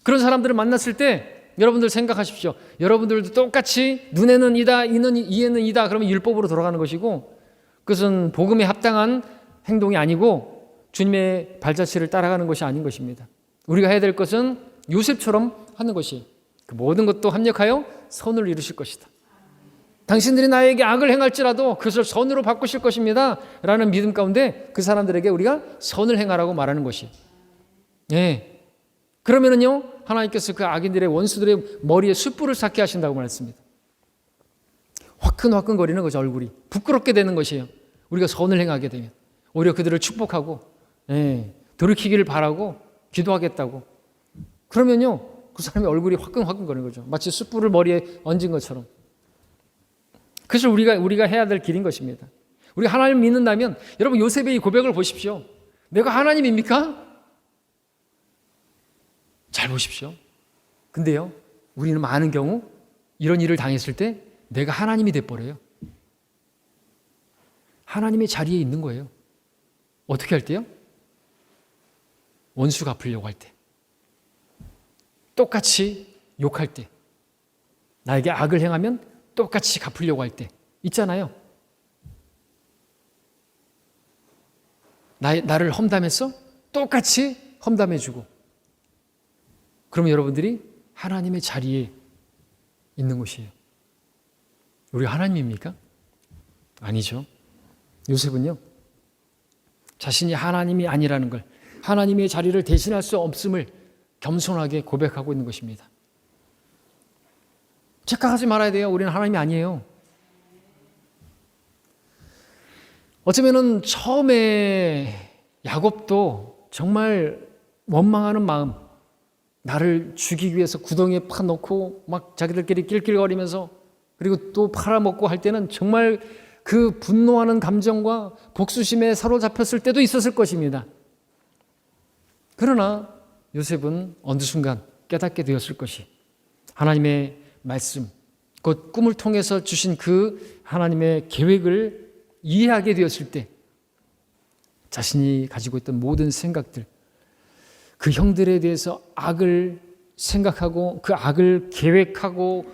그런 사람들을 만났을 때 여러분들 생각하십시오. 여러분들도 똑같이 눈에는 이다, 이에는 이다, 그러면 율법으로 돌아가는 것이고, 그것은 복음에 합당한 행동이 아니고 주님의 발자취를 따라가는 것이 아닌 것입니다. 우리가 해야 될 것은 요셉처럼 하는 것이 그 모든 것도 합력하여 선을 이루실 것이다. 당신들이 나에게 악을 행할지라도 그것을 선으로 바꾸실 것입니다 라는 믿음 가운데 그 사람들에게 우리가 선을 행하라고 말하는 것이 그러면은요 하나님께서 그 악인들의 원수들의 머리에 숯불을 삭게 하신다고 말했습니다. 화끈화끈거리는 거죠. 얼굴이 부끄럽게 되는 것이에요. 우리가 선을 행하게 되면 오히려 그들을 축복하고 돌이키기를 바라고 기도하겠다고 그러면요 그 사람의 얼굴이 화끈화끈거리는 거죠. 마치 숯불을 머리에 얹은 것처럼. 그것을 우리가 해야 될 길인 것입니다. 우리가 하나님을 믿는다면 여러분 요셉의 이 고백을 보십시오. 내가 하나님입니까? 잘 보십시오. 근데요 우리는 많은 경우 이런 일을 당했을 때 내가 하나님이 돼버려요. 하나님의 자리에 있는 거예요. 어떻게 할 때요? 원수 갚으려고 할 때, 똑같이 욕할 때, 나에게 악을 행하면 똑같이 갚으려고 할 때 있잖아요. 나를 험담했어? 똑같이 험담해주고. 그러면 여러분들이 하나님의 자리에 있는 것이에요. 우리가 하나님입니까? 아니죠. 요셉은요 자신이 하나님이 아니라는 걸, 하나님의 자리를 대신할 수 없음을 겸손하게 고백하고 있는 것입니다. 착각하지 말아야 돼요. 우리는 하나님이 아니에요. 어쩌면은 처음에 야곱도 정말 원망하는 마음, 나를 죽이기 위해서 구덩이에 파놓고 막 자기들끼리 낄낄거리면서 그리고 또 팔아먹고 할 때는 정말 그 분노하는 감정과 복수심에 사로잡혔을 때도 있었을 것입니다. 그러나 요셉은 어느 순간 깨닫게 되었을 것이 하나님의 말씀, 곧 꿈을 통해서 주신 그 하나님의 계획을 이해하게 되었을 때 자신이 가지고 있던 모든 생각들, 그 형들에 대해서 악을 생각하고 그 악을 계획하고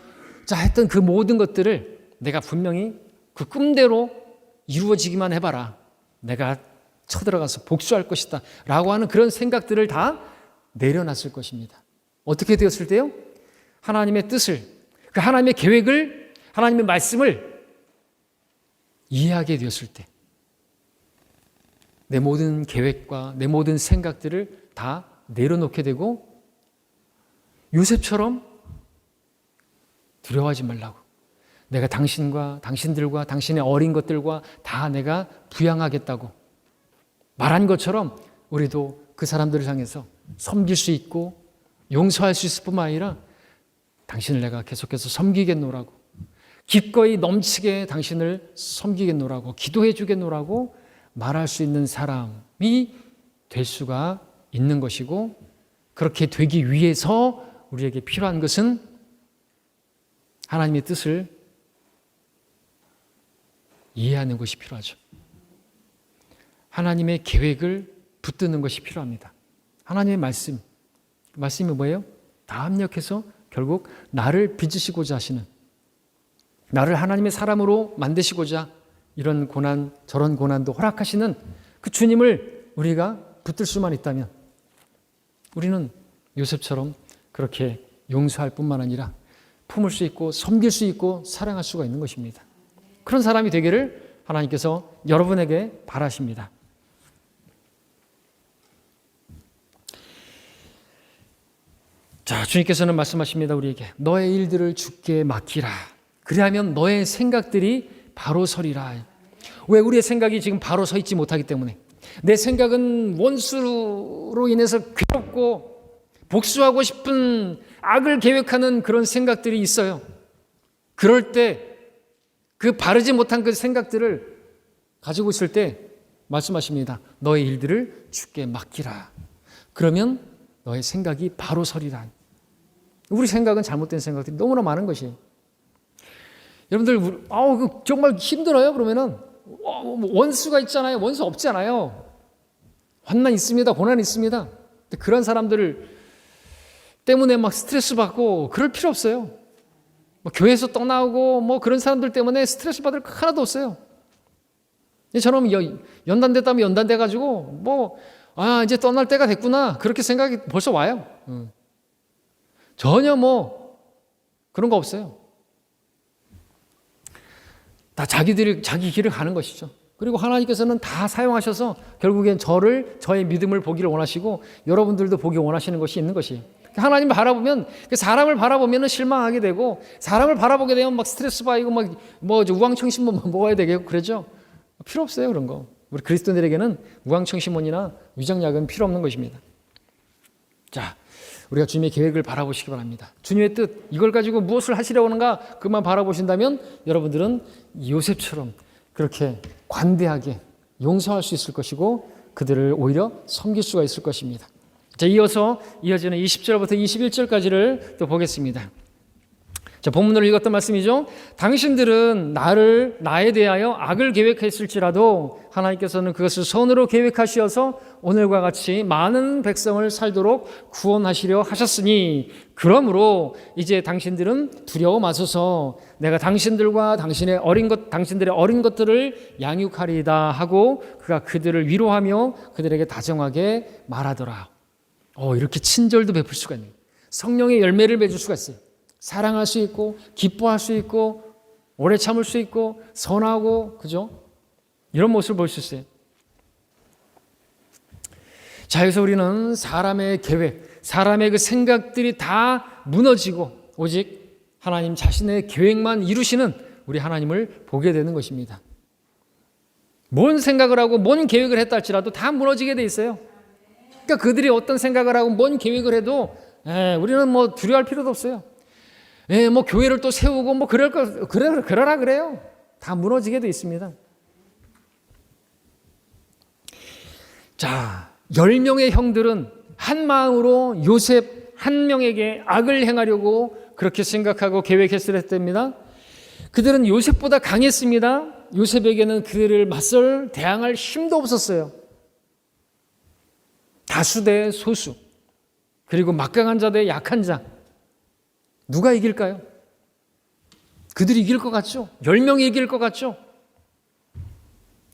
했던 그 모든 것들을 내가 분명히 그 꿈대로 이루어지기만 해봐라. 내가 쳐들어가서 복수할 것이다 라고 하는 그런 생각들을 다 내려놨을 것입니다. 어떻게 되었을 때요? 하나님의 뜻을, 그 하나님의 계획을, 하나님의 말씀을 이해하게 되었을 때 내 모든 계획과 내 모든 생각들을 다 내려놓게 되고 요셉처럼 두려워하지 말라고, 내가 당신과 당신들과 당신의 어린 것들과 다 내가 부양하겠다고 말한 것처럼 우리도 그 사람들을 향해서 섬길 수 있고 용서할 수 있을 뿐만 아니라 당신을 내가 계속해서 섬기겠노라고, 기꺼이 넘치게 당신을 섬기겠노라고, 기도해 주겠노라고 말할 수 있는 사람이 될 수가 있는 것이고, 그렇게 되기 위해서 우리에게 필요한 것은 하나님의 뜻을 이해하는 것이 필요하죠. 하나님의 계획을 붙드는 것이 필요합니다. 하나님의 말씀이 뭐예요? 다 합력해서 결국 나를 빚으시고자 하시는, 나를 하나님의 사람으로 만드시고자 이런 고난 저런 고난도 허락하시는 그 주님을 우리가 붙들 수만 있다면 우리는 요셉처럼 그렇게 용서할 뿐만 아니라 품을 수 있고 섬길 수 있고 사랑할 수가 있는 것입니다. 그런 사람이 되기를 하나님께서 여러분에게 바라십니다. 자, 주님께서는 말씀하십니다. 우리에게 너의 일들을 주께 맡기라. 그리하면 너의 생각들이 바로 서리라. 왜? 우리의 생각이 지금 바로 서 있지 못하기 때문에. 내 생각은 원수로 인해서 괴롭고 복수하고 싶은 악을 계획하는 그런 생각들이 있어요. 그럴 때 그 바르지 못한 그 생각들을 가지고 있을 때 말씀하십니다. 너의 일들을 주께 맡기라. 그러면 너의 생각이 바로 서리라. 우리 생각은 잘못된 생각들이 너무나 많은 것이에요. 여러분들 정말 힘들어요. 그러면은 원수가 있잖아요. 원수 없잖아요. 환난 있습니다. 고난 있습니다. 그런 사람들 때문에 막 스트레스 받고 그럴 필요 없어요. 교회에서 떠나고 그런 사람들 때문에 스트레스 받을 거 하나도 없어요. 저놈 연단됐다면 연단돼가지고 이제 떠날 때가 됐구나 그렇게 생각이 벌써 와요. 전혀 그런 거 없어요. 다 자기 길을 가는 것이죠. 그리고 하나님께서는 다 사용하셔서 결국엔 저의 믿음을 보기를 원하시고 여러분들도 보기 원하시는 것이 있는 것이에요. 하나님을 바라보면, 사람을 바라보면 실망하게 되고, 사람을 바라보게 되면 막 스트레스 받고, 우왕청심문 먹어야 되겠고, 그러죠? 필요 없어요, 그런 거. 우리 그리스도인들에게는 우왕청심원이나 위장약은 필요 없는 것입니다. 자, 우리가 주님의 계획을 바라보시기 바랍니다. 주님의 뜻, 이걸 가지고 무엇을 하시려고 하는가, 그만 바라보신다면 여러분들은 요셉처럼 그렇게 관대하게 용서할 수 있을 것이고 그들을 오히려 섬길 수가 있을 것입니다. 자, 이어지는 20절부터 21절까지를 또 보겠습니다. 자, 본문으로 읽었던 말씀이죠. 당신들은 나에 대하여 악을 계획했을지라도 하나님께서는 그것을 선으로 계획하시어서 오늘과 같이 많은 백성을 살도록 구원하시려 하셨으니 그러므로 이제 당신들은 두려워 마소서 내가 당신들과 당신들의 어린 것들을 양육하리이다 하고 그가 그들을 위로하며 그들에게 다정하게 말하더라. 이렇게 친절도 베풀 수가 있네요. 성령의 열매를 맺을 수가 있어요. 사랑할 수 있고 기뻐할 수 있고 오래 참을 수 있고 선하고 그죠? 이런 모습을 볼 수 있어요. 자, 여기서 우리는 사람의 계획, 사람의 그 생각들이 다 무너지고 오직 하나님 자신의 계획만 이루시는 우리 하나님을 보게 되는 것입니다. 뭔 생각을 하고 뭔 계획을 했다 할지라도 다 무너지게 돼 있어요. 그러니까 그들이 어떤 생각을 하고 뭔 계획을 해도 우리는 두려워할 필요도 없어요. 교회를 또 세우고 그러라 그래요. 다 무너지게 돼 있습니다. 자, 10명의 형들은 한 마음으로 요셉 한 명에게 악을 행하려고 그렇게 생각하고 계획했을 때입니다. 그들은 요셉보다 강했습니다. 요셉에게는 그들을 대항할 힘도 없었어요. 다수 대 소수, 그리고 막강한 자 대 약한 자, 누가 이길까요? 그들이 이길 것 같죠? 10명이 이길 것 같죠?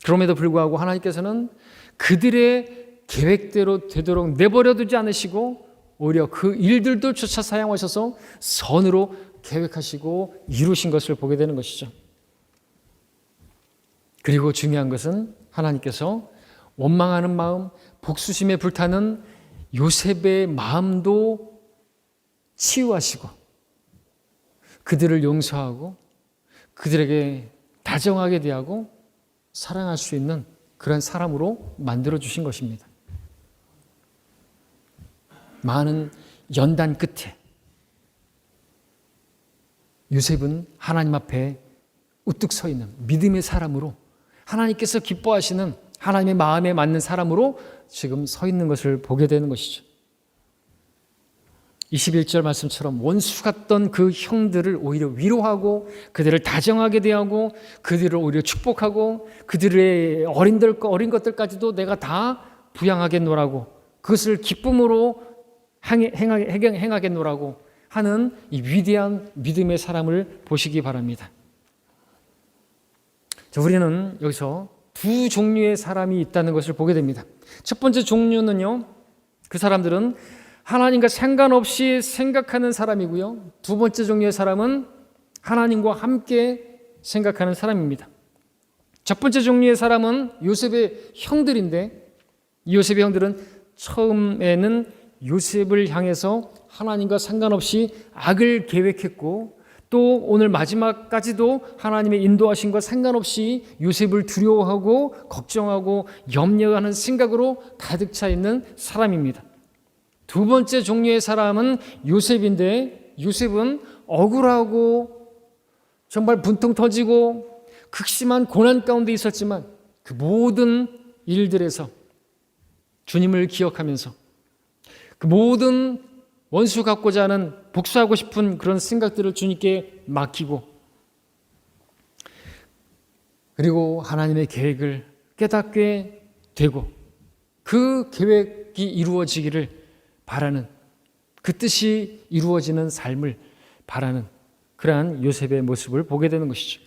그럼에도 불구하고 하나님께서는 그들의 계획대로 되도록 내버려두지 않으시고 오히려 그 일들도 쫓아 사용하셔서 선으로 계획하시고 이루신 것을 보게 되는 것이죠. 그리고 중요한 것은 하나님께서 원망하는 마음, 복수심에 불타는 요셉의 마음도 치유하시고 그들을 용서하고 그들에게 다정하게 대하고 사랑할 수 있는 그런 사람으로 만들어주신 것입니다. 많은 연단 끝에 요셉은 하나님 앞에 우뚝 서 있는 믿음의 사람으로 하나님께서 기뻐하시는 하나님의 마음에 맞는 사람으로 지금 서 있는 것을 보게 되는 것이죠. 21절 말씀처럼 원수 같던 그 형들을 오히려 위로하고 그들을 다정하게 대하고 그들을 오히려 축복하고 그들의 어린 것들까지도 내가 다 부양하겠노라고 그것을 기쁨으로 행하겠노라고 하는 이 위대한 믿음의 사람을 보시기 바랍니다. 자, 우리는 여기서 두 종류의 사람이 있다는 것을 보게 됩니다. 첫 번째 종류는요, 그 사람들은 하나님과 상관없이 생각하는 사람이고요. 두 번째 종류의 사람은 하나님과 함께 생각하는 사람입니다. 첫 번째 종류의 사람은 요셉의 형들인데 이 요셉의 형들은 처음에는 요셉을 향해서 하나님과 상관없이 악을 계획했고 또 오늘 마지막까지도 하나님의 인도하심과 상관없이 요셉을 두려워하고 걱정하고 염려하는 생각으로 가득 차 있는 사람입니다. 두 번째 종류의 사람은 요셉인데 요셉은 억울하고 정말 분통 터지고 극심한 고난 가운데 있었지만 그 모든 일들에서 주님을 기억하면서 그 모든 원수 갚고자 하는 복수하고 싶은 그런 생각들을 주님께 맡기고 그리고 하나님의 계획을 깨닫게 되고 그 계획이 이루어지기를 바라는 그 뜻이 이루어지는 삶을 바라는 그러한 요셉의 모습을 보게 되는 것이죠.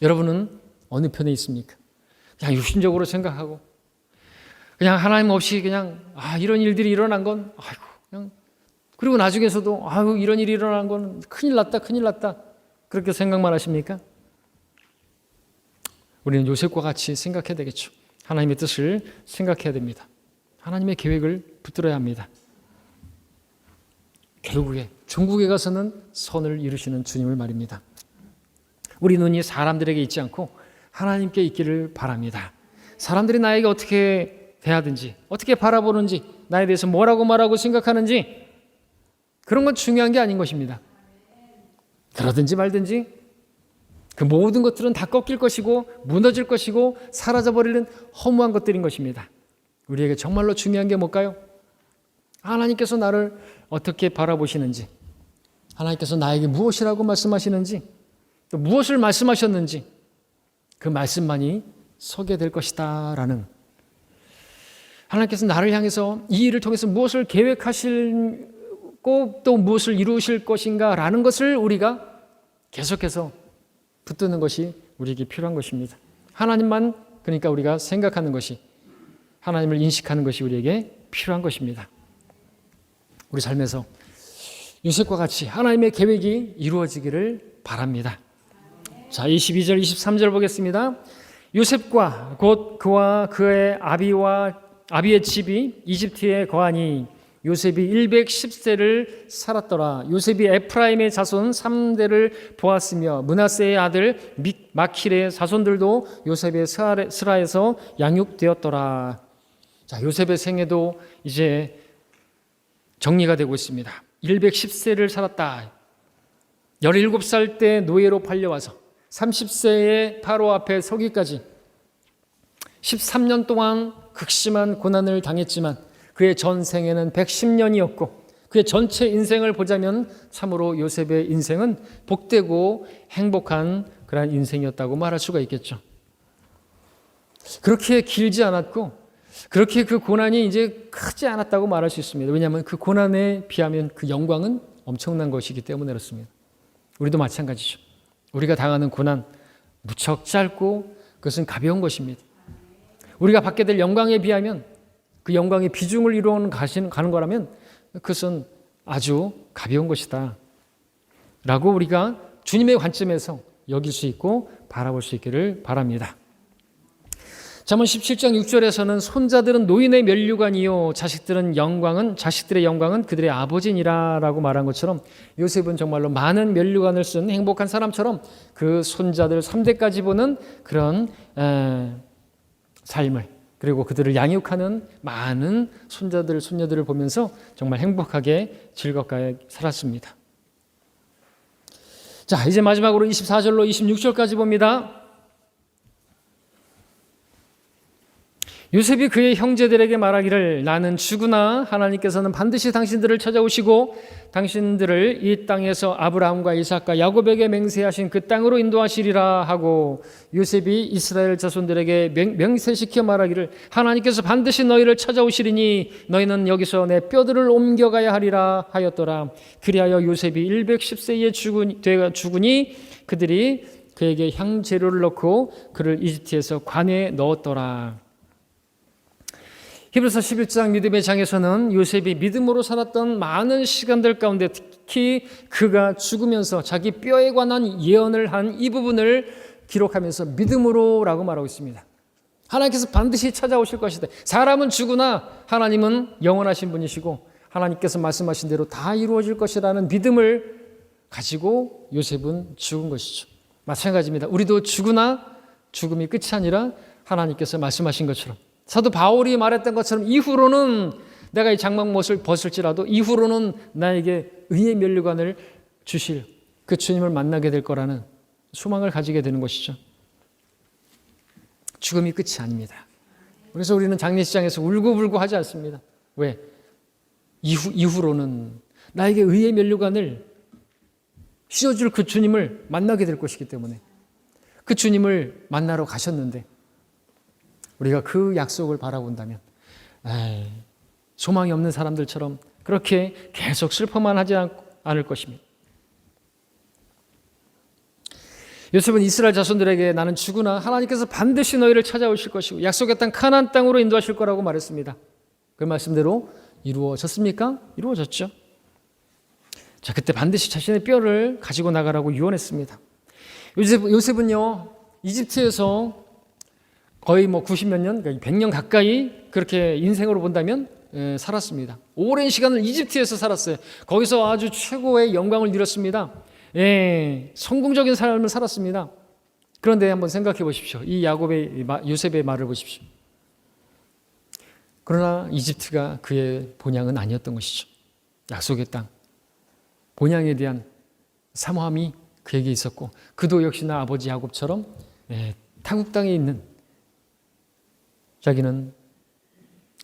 여러분은 어느 편에 있습니까? 그냥 육신적으로 생각하고 그냥 하나님 없이 그냥 이런 일들이 일어난 건 아이고 그냥 그리고 나중에서도 이런 일이 일어난 건 큰일 났다 그렇게 생각만 하십니까? 우리는 요셉과 같이 생각해야 되겠죠. 하나님의 뜻을 생각해야 됩니다. 하나님의 계획을 붙들어야 합니다. 결국에 종국에 가서는 선을 이루시는 주님을 말입니다. 우리 눈이 사람들에게 있지 않고 하나님께 있기를 바랍니다. 사람들이 나에게 어떻게 대하든지 어떻게 바라보는지 나에 대해서 뭐라고 말하고 생각하는지 그런 건 중요한 게 아닌 것입니다. 그러든지 말든지 그 모든 것들은 다 꺾일 것이고 무너질 것이고 사라져버리는 허무한 것들인 것입니다. 우리에게 정말로 중요한 게 뭘까요? 하나님께서 나를 어떻게 바라보시는지, 하나님께서 나에게 무엇이라고 말씀하시는지, 또 무엇을 말씀하셨는지 그 말씀만이 서게 될 것이다 라는, 하나님께서 나를 향해서 이 일을 통해서 무엇을 계획하시고 또 무엇을 이루실 것인가 라는 것을 우리가 계속해서 붙드는 것이 우리에게 필요한 것입니다. 하나님만, 그러니까 우리가 생각하는 것이, 하나님을 인식하는 것이 우리에게 필요한 것입니다. 우리 삶에서 요셉과 같이 하나님의 계획이 이루어지기를 바랍니다. 자, 22절 23절 보겠습니다. 요셉과 곧 그와 그의 아비의 집이 이집트에 거하니 요셉이 110세를 살았더라. 요셉이 에프라임의 자손 3대를 보았으며 므낫세의 아들 마킬의 자손들도 요셉의 스라에서 양육되었더라. 자, 요셉의 생애도 이제 정리가 되고 있습니다. 110세를 살았다. 17살 때 노예로 팔려와서 30세에 바로 앞에 서기까지 13년 동안 극심한 고난을 당했지만 그의 전생에는 110년이었고 그의 전체 인생을 보자면 참으로 요셉의 인생은 복되고 행복한 그런 인생이었다고 말할 수가 있겠죠. 그렇게 길지 않았고 그렇게 그 고난이 이제 크지 않았다고 말할 수 있습니다. 왜냐하면 그 고난에 비하면 그 영광은 엄청난 것이기 때문에 그렇습니다. 우리도 마찬가지죠. 우리가 당하는 고난 무척 짧고 그것은 가벼운 것입니다. 우리가 받게 될 영광에 비하면 그 영광의 비중을 이루어 가는 거라면 그것은 아주 가벼운 것이다 라고 우리가 주님의 관점에서 여길 수 있고 바라볼 수 있기를 바랍니다. 잠언 17장 6절에서는 손자들은 노인의 면류관이요 자식들의 영광은 그들의 아버지니라 라고 말한 것처럼 요셉은 정말로 많은 면류관을 쓴 행복한 사람처럼 그 손자들 3대까지 보는 그런 삶을, 그리고 그들을 양육하는 많은 손자들, 손녀들을 보면서 정말 행복하게 즐겁게 살았습니다. 자, 이제 마지막으로 24절로 26절까지 봅니다. 요셉이 그의 형제들에게 말하기를 나는 죽으나 하나님께서는 반드시 당신들을 찾아오시고 당신들을 이 땅에서 아브라함과 이삭과 야곱에게 맹세하신 그 땅으로 인도하시리라 하고 요셉이 이스라엘 자손들에게 맹세시켜 말하기를 하나님께서 반드시 너희를 찾아오시리니 너희는 여기서 내 뼈들을 옮겨가야 하리라 하였더라. 그리하여 요셉이 110세에 죽으니 그들이 그에게 향재료를 넣고 그를 이집트에서 관에 넣었더라. 히브리서 11장 믿음의 장에서는 요셉이 믿음으로 살았던 많은 시간들 가운데 특히 그가 죽으면서 자기 뼈에 관한 예언을 한 이 부분을 기록하면서 믿음으로라고 말하고 있습니다. 하나님께서 반드시 찾아오실 것이다. 사람은 죽으나 하나님은 영원하신 분이시고 하나님께서 말씀하신 대로 다 이루어질 것이라는 믿음을 가지고 요셉은 죽은 것이죠. 마찬가지입니다. 우리도 죽으나 죽음이 끝이 아니라 하나님께서 말씀하신 것처럼 사도 바울이 말했던 것처럼 이후로는 내가 이 장막못을 벗을지라도 이후로는 나에게 의의 면류관을 주실 그 주님을 만나게 될 거라는 소망을 가지게 되는 것이죠. 죽음이 끝이 아닙니다. 그래서 우리는 장례식장에서 울고불고 하지 않습니다. 왜? 이후로는 나에게 의의 면류관을 씌워줄 그 주님을 만나게 될 것이기 때문에 그 주님을 만나러 가셨는데 우리가 그 약속을 바라본다면 소망이 없는 사람들처럼 그렇게 계속 슬퍼만 하지 않을 것입니다. 요셉은 이스라엘 자손들에게 나는 죽으나 하나님께서 반드시 너희를 찾아오실 것이고 약속의 땅 가나안 땅으로 인도하실 거라고 말했습니다. 그 말씀대로 이루어졌습니까? 이루어졌죠. 자, 그때 반드시 자신의 뼈를 가지고 나가라고 유언했습니다. 요셉은요, 이집트에서 거의 90몇 년, 100년 가까이 그렇게 인생으로 본다면 살았습니다. 오랜 시간을 이집트에서 살았어요. 거기서 아주 최고의 영광을 누렸습니다. 성공적인 삶을 살았습니다. 그런데 한번 생각해 보십시오. 이 요셉의 말을 보십시오. 그러나 이집트가 그의 본향은 아니었던 것이죠. 약속의 땅, 본향에 대한 사모함이 그에게 있었고, 그도 역시나 아버지 야곱처럼 타국 땅에 있는 자기는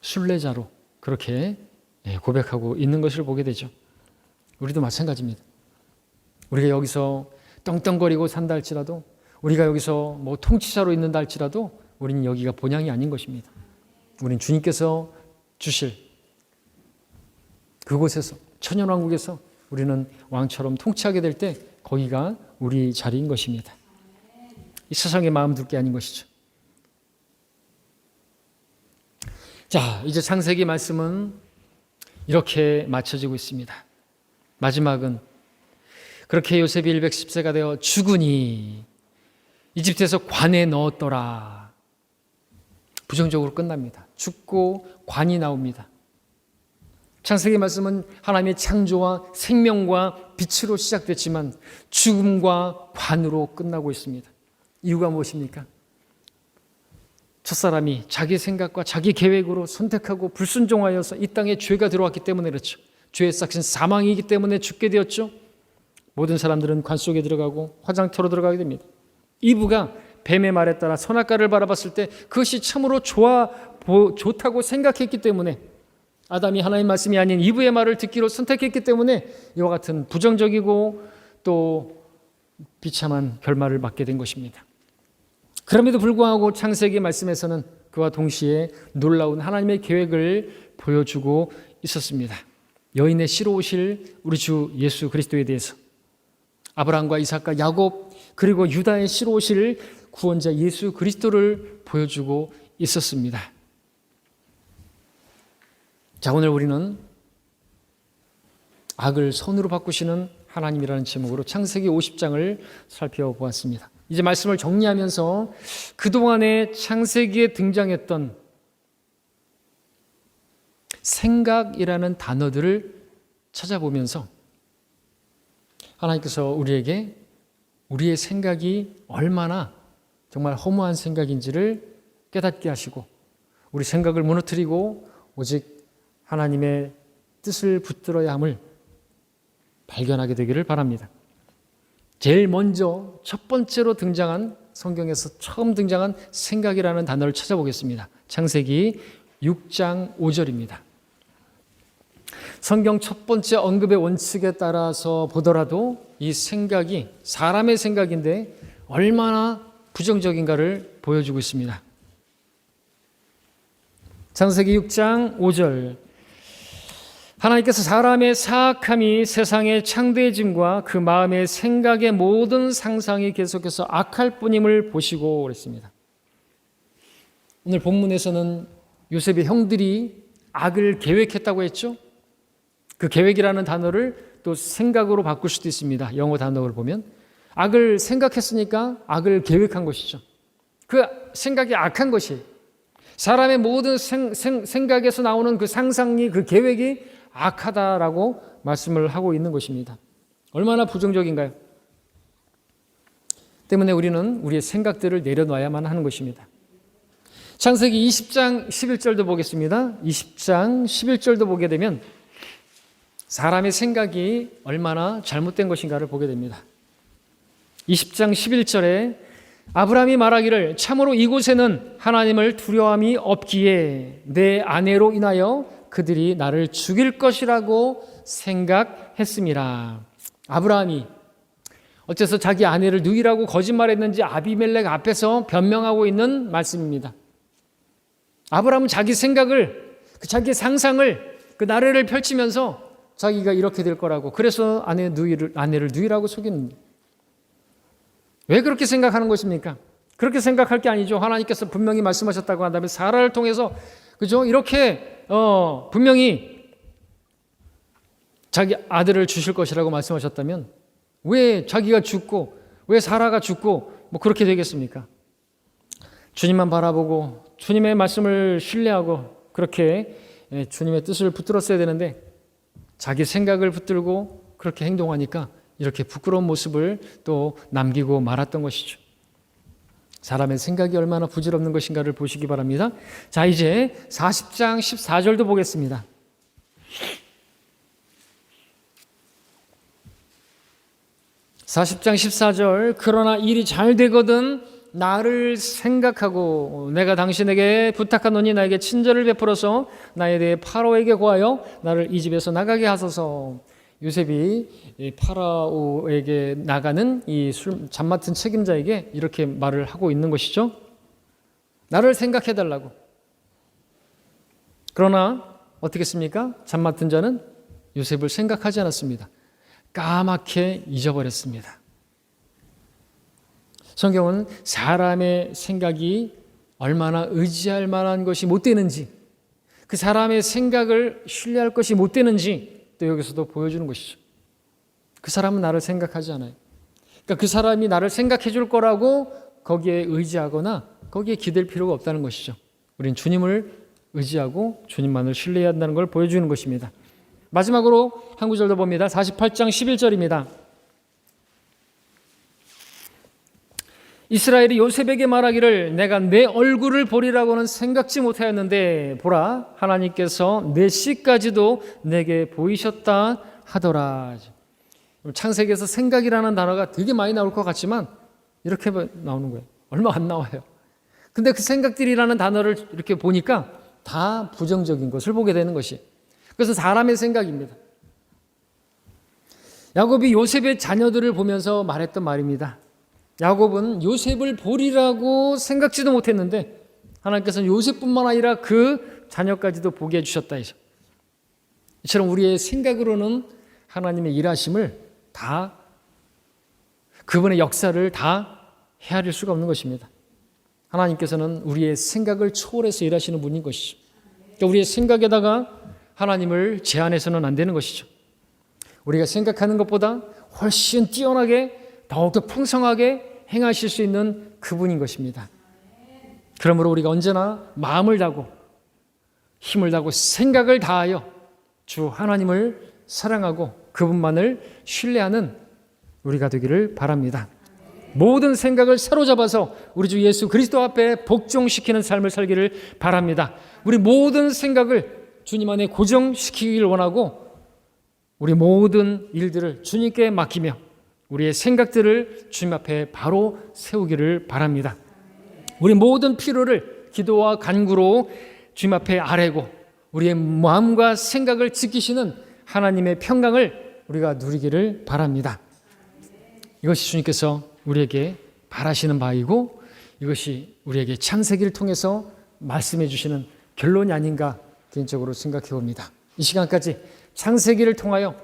순례자로 그렇게 고백하고 있는 것을 보게 되죠. 우리도 마찬가지입니다. 우리가 여기서 떵떵거리고 산다 할지라도, 우리가 여기서 통치자로 있는다 할지라도 우리는 여기가 본향이 아닌 것입니다. 우리는 주님께서 주실 그곳에서, 천연왕국에서 우리는 왕처럼 통치하게 될 때 거기가 우리 자리인 것입니다. 이 세상에 마음 둘 게 아닌 것이죠. 자, 이제 창세기 말씀은 이렇게 맞춰지고 있습니다. 마지막은 그렇게 요셉이 110세가 되어 죽으니 이집트에서 관에 넣었더라. 부정적으로 끝납니다. 죽고 관이 나옵니다. 창세기 말씀은 하나님의 창조와 생명과 빛으로 시작됐지만 죽음과 관으로 끝나고 있습니다. 이유가 무엇입니까? 첫사람이 자기 생각과 자기 계획으로 선택하고 불순종하여서 이 땅에 죄가 들어왔기 때문에 그렇죠. 죄의 삭신 사망이기 때문에 죽게 되었죠. 모든 사람들은 관 속에 들어가고 화장터로 들어가게 됩니다. 이브가 뱀의 말에 따라 선악과를 바라봤을 때 그것이 참으로 좋다고 생각했기 때문에, 아담이 하나님의 말씀이 아닌 이브의 말을 듣기로 선택했기 때문에 이와 같은 부정적이고 또 비참한 결말을 맞게 된 것입니다. 그럼에도 불구하고 창세기 말씀에서는 그와 동시에 놀라운 하나님의 계획을 보여주고 있었습니다. 여인의 씨로 오실 우리 주 예수 그리스도에 대해서, 아브라함과 이삭과 야곱 그리고 유다의 씨로 오실 구원자 예수 그리스도를 보여주고 있었습니다. 자, 오늘 우리는 악을 선으로 바꾸시는 하나님이라는 제목으로 창세기 50장을 살펴보았습니다. 이제 말씀을 정리하면서 그동안의 창세기에 등장했던 생각이라는 단어들을 찾아보면서 하나님께서 우리에게 우리의 생각이 얼마나 정말 허무한 생각인지를 깨닫게 하시고, 우리 생각을 무너뜨리고 오직 하나님의 뜻을 붙들어야 함을 발견하게 되기를 바랍니다. 제일 먼저 첫 번째로 등장한, 성경에서 처음 등장한 생각이라는 단어를 찾아보겠습니다. 창세기 6장 5절입니다. 성경 첫 번째 언급의 원칙에 따라서 보더라도 이 생각이 사람의 생각인데 얼마나 부정적인가를 보여주고 있습니다. 창세기 6장 5절, 하나님께서 사람의 사악함이 세상의 창대해짐과 그 마음의 생각의 모든 상상이 계속해서 악할 뿐임을 보시고 그랬습니다. 오늘 본문에서는 요셉의 형들이 악을 계획했다고 했죠. 그 계획이라는 단어를 또 생각으로 바꿀 수도 있습니다. 영어 단어를 보면 악을 생각했으니까 악을 계획한 것이죠. 그 생각이 악한 것이, 사람의 모든 생각에서 나오는 그 상상이, 그 계획이 악하다라고 말씀을 하고 있는 것입니다. 얼마나 부정적인가요? 때문에 우리는 우리의 생각들을 내려놔야만 하는 것입니다. 창세기 20장 11절도 보겠습니다. 20장 11절도 보게 되면 사람의 생각이 얼마나 잘못된 것인가를 보게 됩니다. 20장 11절에 아브라함이 말하기를 참으로 이곳에는 하나님을 두려움이 없기에 내 아내로 인하여 그들이 나를 죽일 것이라고 생각했습니다. 아브라함이 어째서 자기 아내를 누이라고 거짓말했는지 아비멜렉 앞에서 변명하고 있는 말씀입니다. 아브라함은 자기 생각을, 자기 상상을, 그 나래를 펼치면서 자기가 이렇게 될 거라고, 그래서 아내를 누이라고 속이는. 왜 그렇게 생각하는 것입니까? 그렇게 생각할 게 아니죠. 하나님께서 분명히 말씀하셨다고 한다면 사라를 통해서 그죠? 이렇게 분명히 자기 아들을 주실 것이라고 말씀하셨다면 왜 자기가 죽고 왜 사라가 죽고 뭐 그렇게 되겠습니까? 주님만 바라보고 주님의 말씀을 신뢰하고 그렇게 주님의 뜻을 붙들었어야 되는데 자기 생각을 붙들고 그렇게 행동하니까 이렇게 부끄러운 모습을 또 남기고 말았던 것이죠. 사람의 생각이 얼마나 부질없는 것인가를 보시기 바랍니다. 자, 이제 40장 14절도 보겠습니다. (40장 14절) 그러나 일이 잘 되거든 나를 생각하고 내가 당신에게 부탁하노니 나에게 친절을 베풀어서 나에 대해 파라오에게 고하여 나를 이 집에서 나가게 하소서. 요셉이 파라오에게 나가는 이 잠 맡은 책임자에게 이렇게 말을 하고 있는 것이죠. 나를 생각해 달라고. 그러나 어떻게 했습니까? 잠 맡은 자는 요셉을 생각하지 않았습니다. 까맣게 잊어버렸습니다. 성경은 사람의 생각이 얼마나 의지할 만한 것이 못 되는지, 그 사람의 생각을 신뢰할 것이 못 되는지 또 여기서도 보여주는 것이죠. 그 사람은 나를 생각하지 않아요. 그러니까 그 사람이 나를 생각해 줄 거라고 거기에 의지하거나 거기에 기댈 필요가 없다는 것이죠. 우린 주님을 의지하고 주님만을 신뢰해야 한다는 걸 보여주는 것입니다. 마지막으로 한 구절 더 봅니다. 48장 11절입니다. 이스라엘이 요셉에게 말하기를 내가 내 얼굴을 보리라고는 생각지 못하였는데 보라 하나님께서 내 씨까지도 내게 보이셨다 하더라. 창세기에서 생각이라는 단어가 되게 많이 나올 것 같지만 이렇게 나오는 거예요. 얼마 안 나와요. 근데 그 생각들이라는 단어를 이렇게 보니까 다 부정적인 것을 보게 되는 것이. 그래서 사람의 생각입니다. 야곱이 요셉의 자녀들을 보면서 말했던 말입니다. 야곱은 요셉을 보리라고 생각지도 못했는데 하나님께서는 요셉뿐만 아니라 그 자녀까지도 보게 해주셨다. 이처럼 우리의 생각으로는 하나님의 일하심을 다 그분의 역사를 다 헤아릴 수가 없는 것입니다. 하나님께서는 우리의 생각을 초월해서 일하시는 분인 것이죠. 그러니까 우리의 생각에다가 하나님을 제한해서는 안 되는 것이죠. 우리가 생각하는 것보다 훨씬 뛰어나게 더욱더 풍성하게 행하실 수 있는 그분인 것입니다. 그러므로 우리가 언제나 마음을 다하고 힘을 다하고 생각을 다하여 주 하나님을 사랑하고 그분만을 신뢰하는 우리가 되기를 바랍니다. 모든 생각을 사로잡아서 우리 주 예수 그리스도 앞에 복종시키는 삶을 살기를 바랍니다. 우리 모든 생각을 주님 안에 고정시키기를 원하고 우리 모든 일들을 주님께 맡기며 우리의 생각들을 주님 앞에 바로 세우기를 바랍니다. 우리 모든 필요를 기도와 간구로 주님 앞에 아뢰고 우리의 마음과 생각을 지키시는 하나님의 평강을 우리가 누리기를 바랍니다. 이것이 주님께서 우리에게 바라시는 바이고 이것이 우리에게 창세기를 통해서 말씀해 주시는 결론이 아닌가 개인적으로 생각해 봅니다. 이 시간까지 창세기를 통하여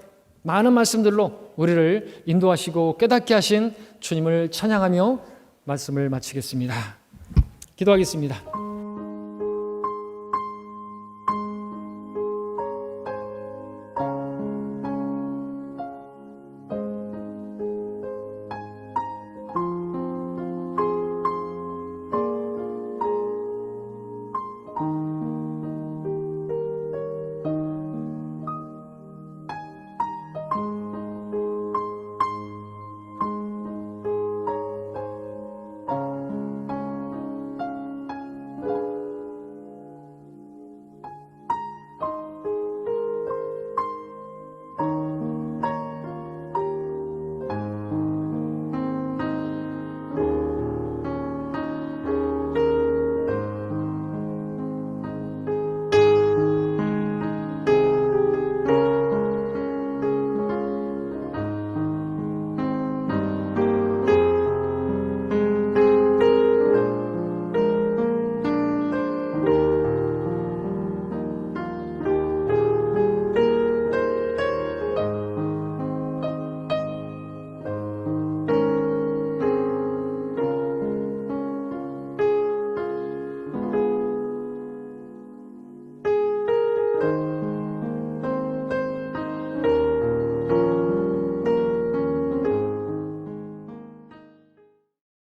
많은 말씀들로 우리를 인도하시고 깨닫게 하신 주님을 찬양하며 말씀을 마치겠습니다. 기도하겠습니다.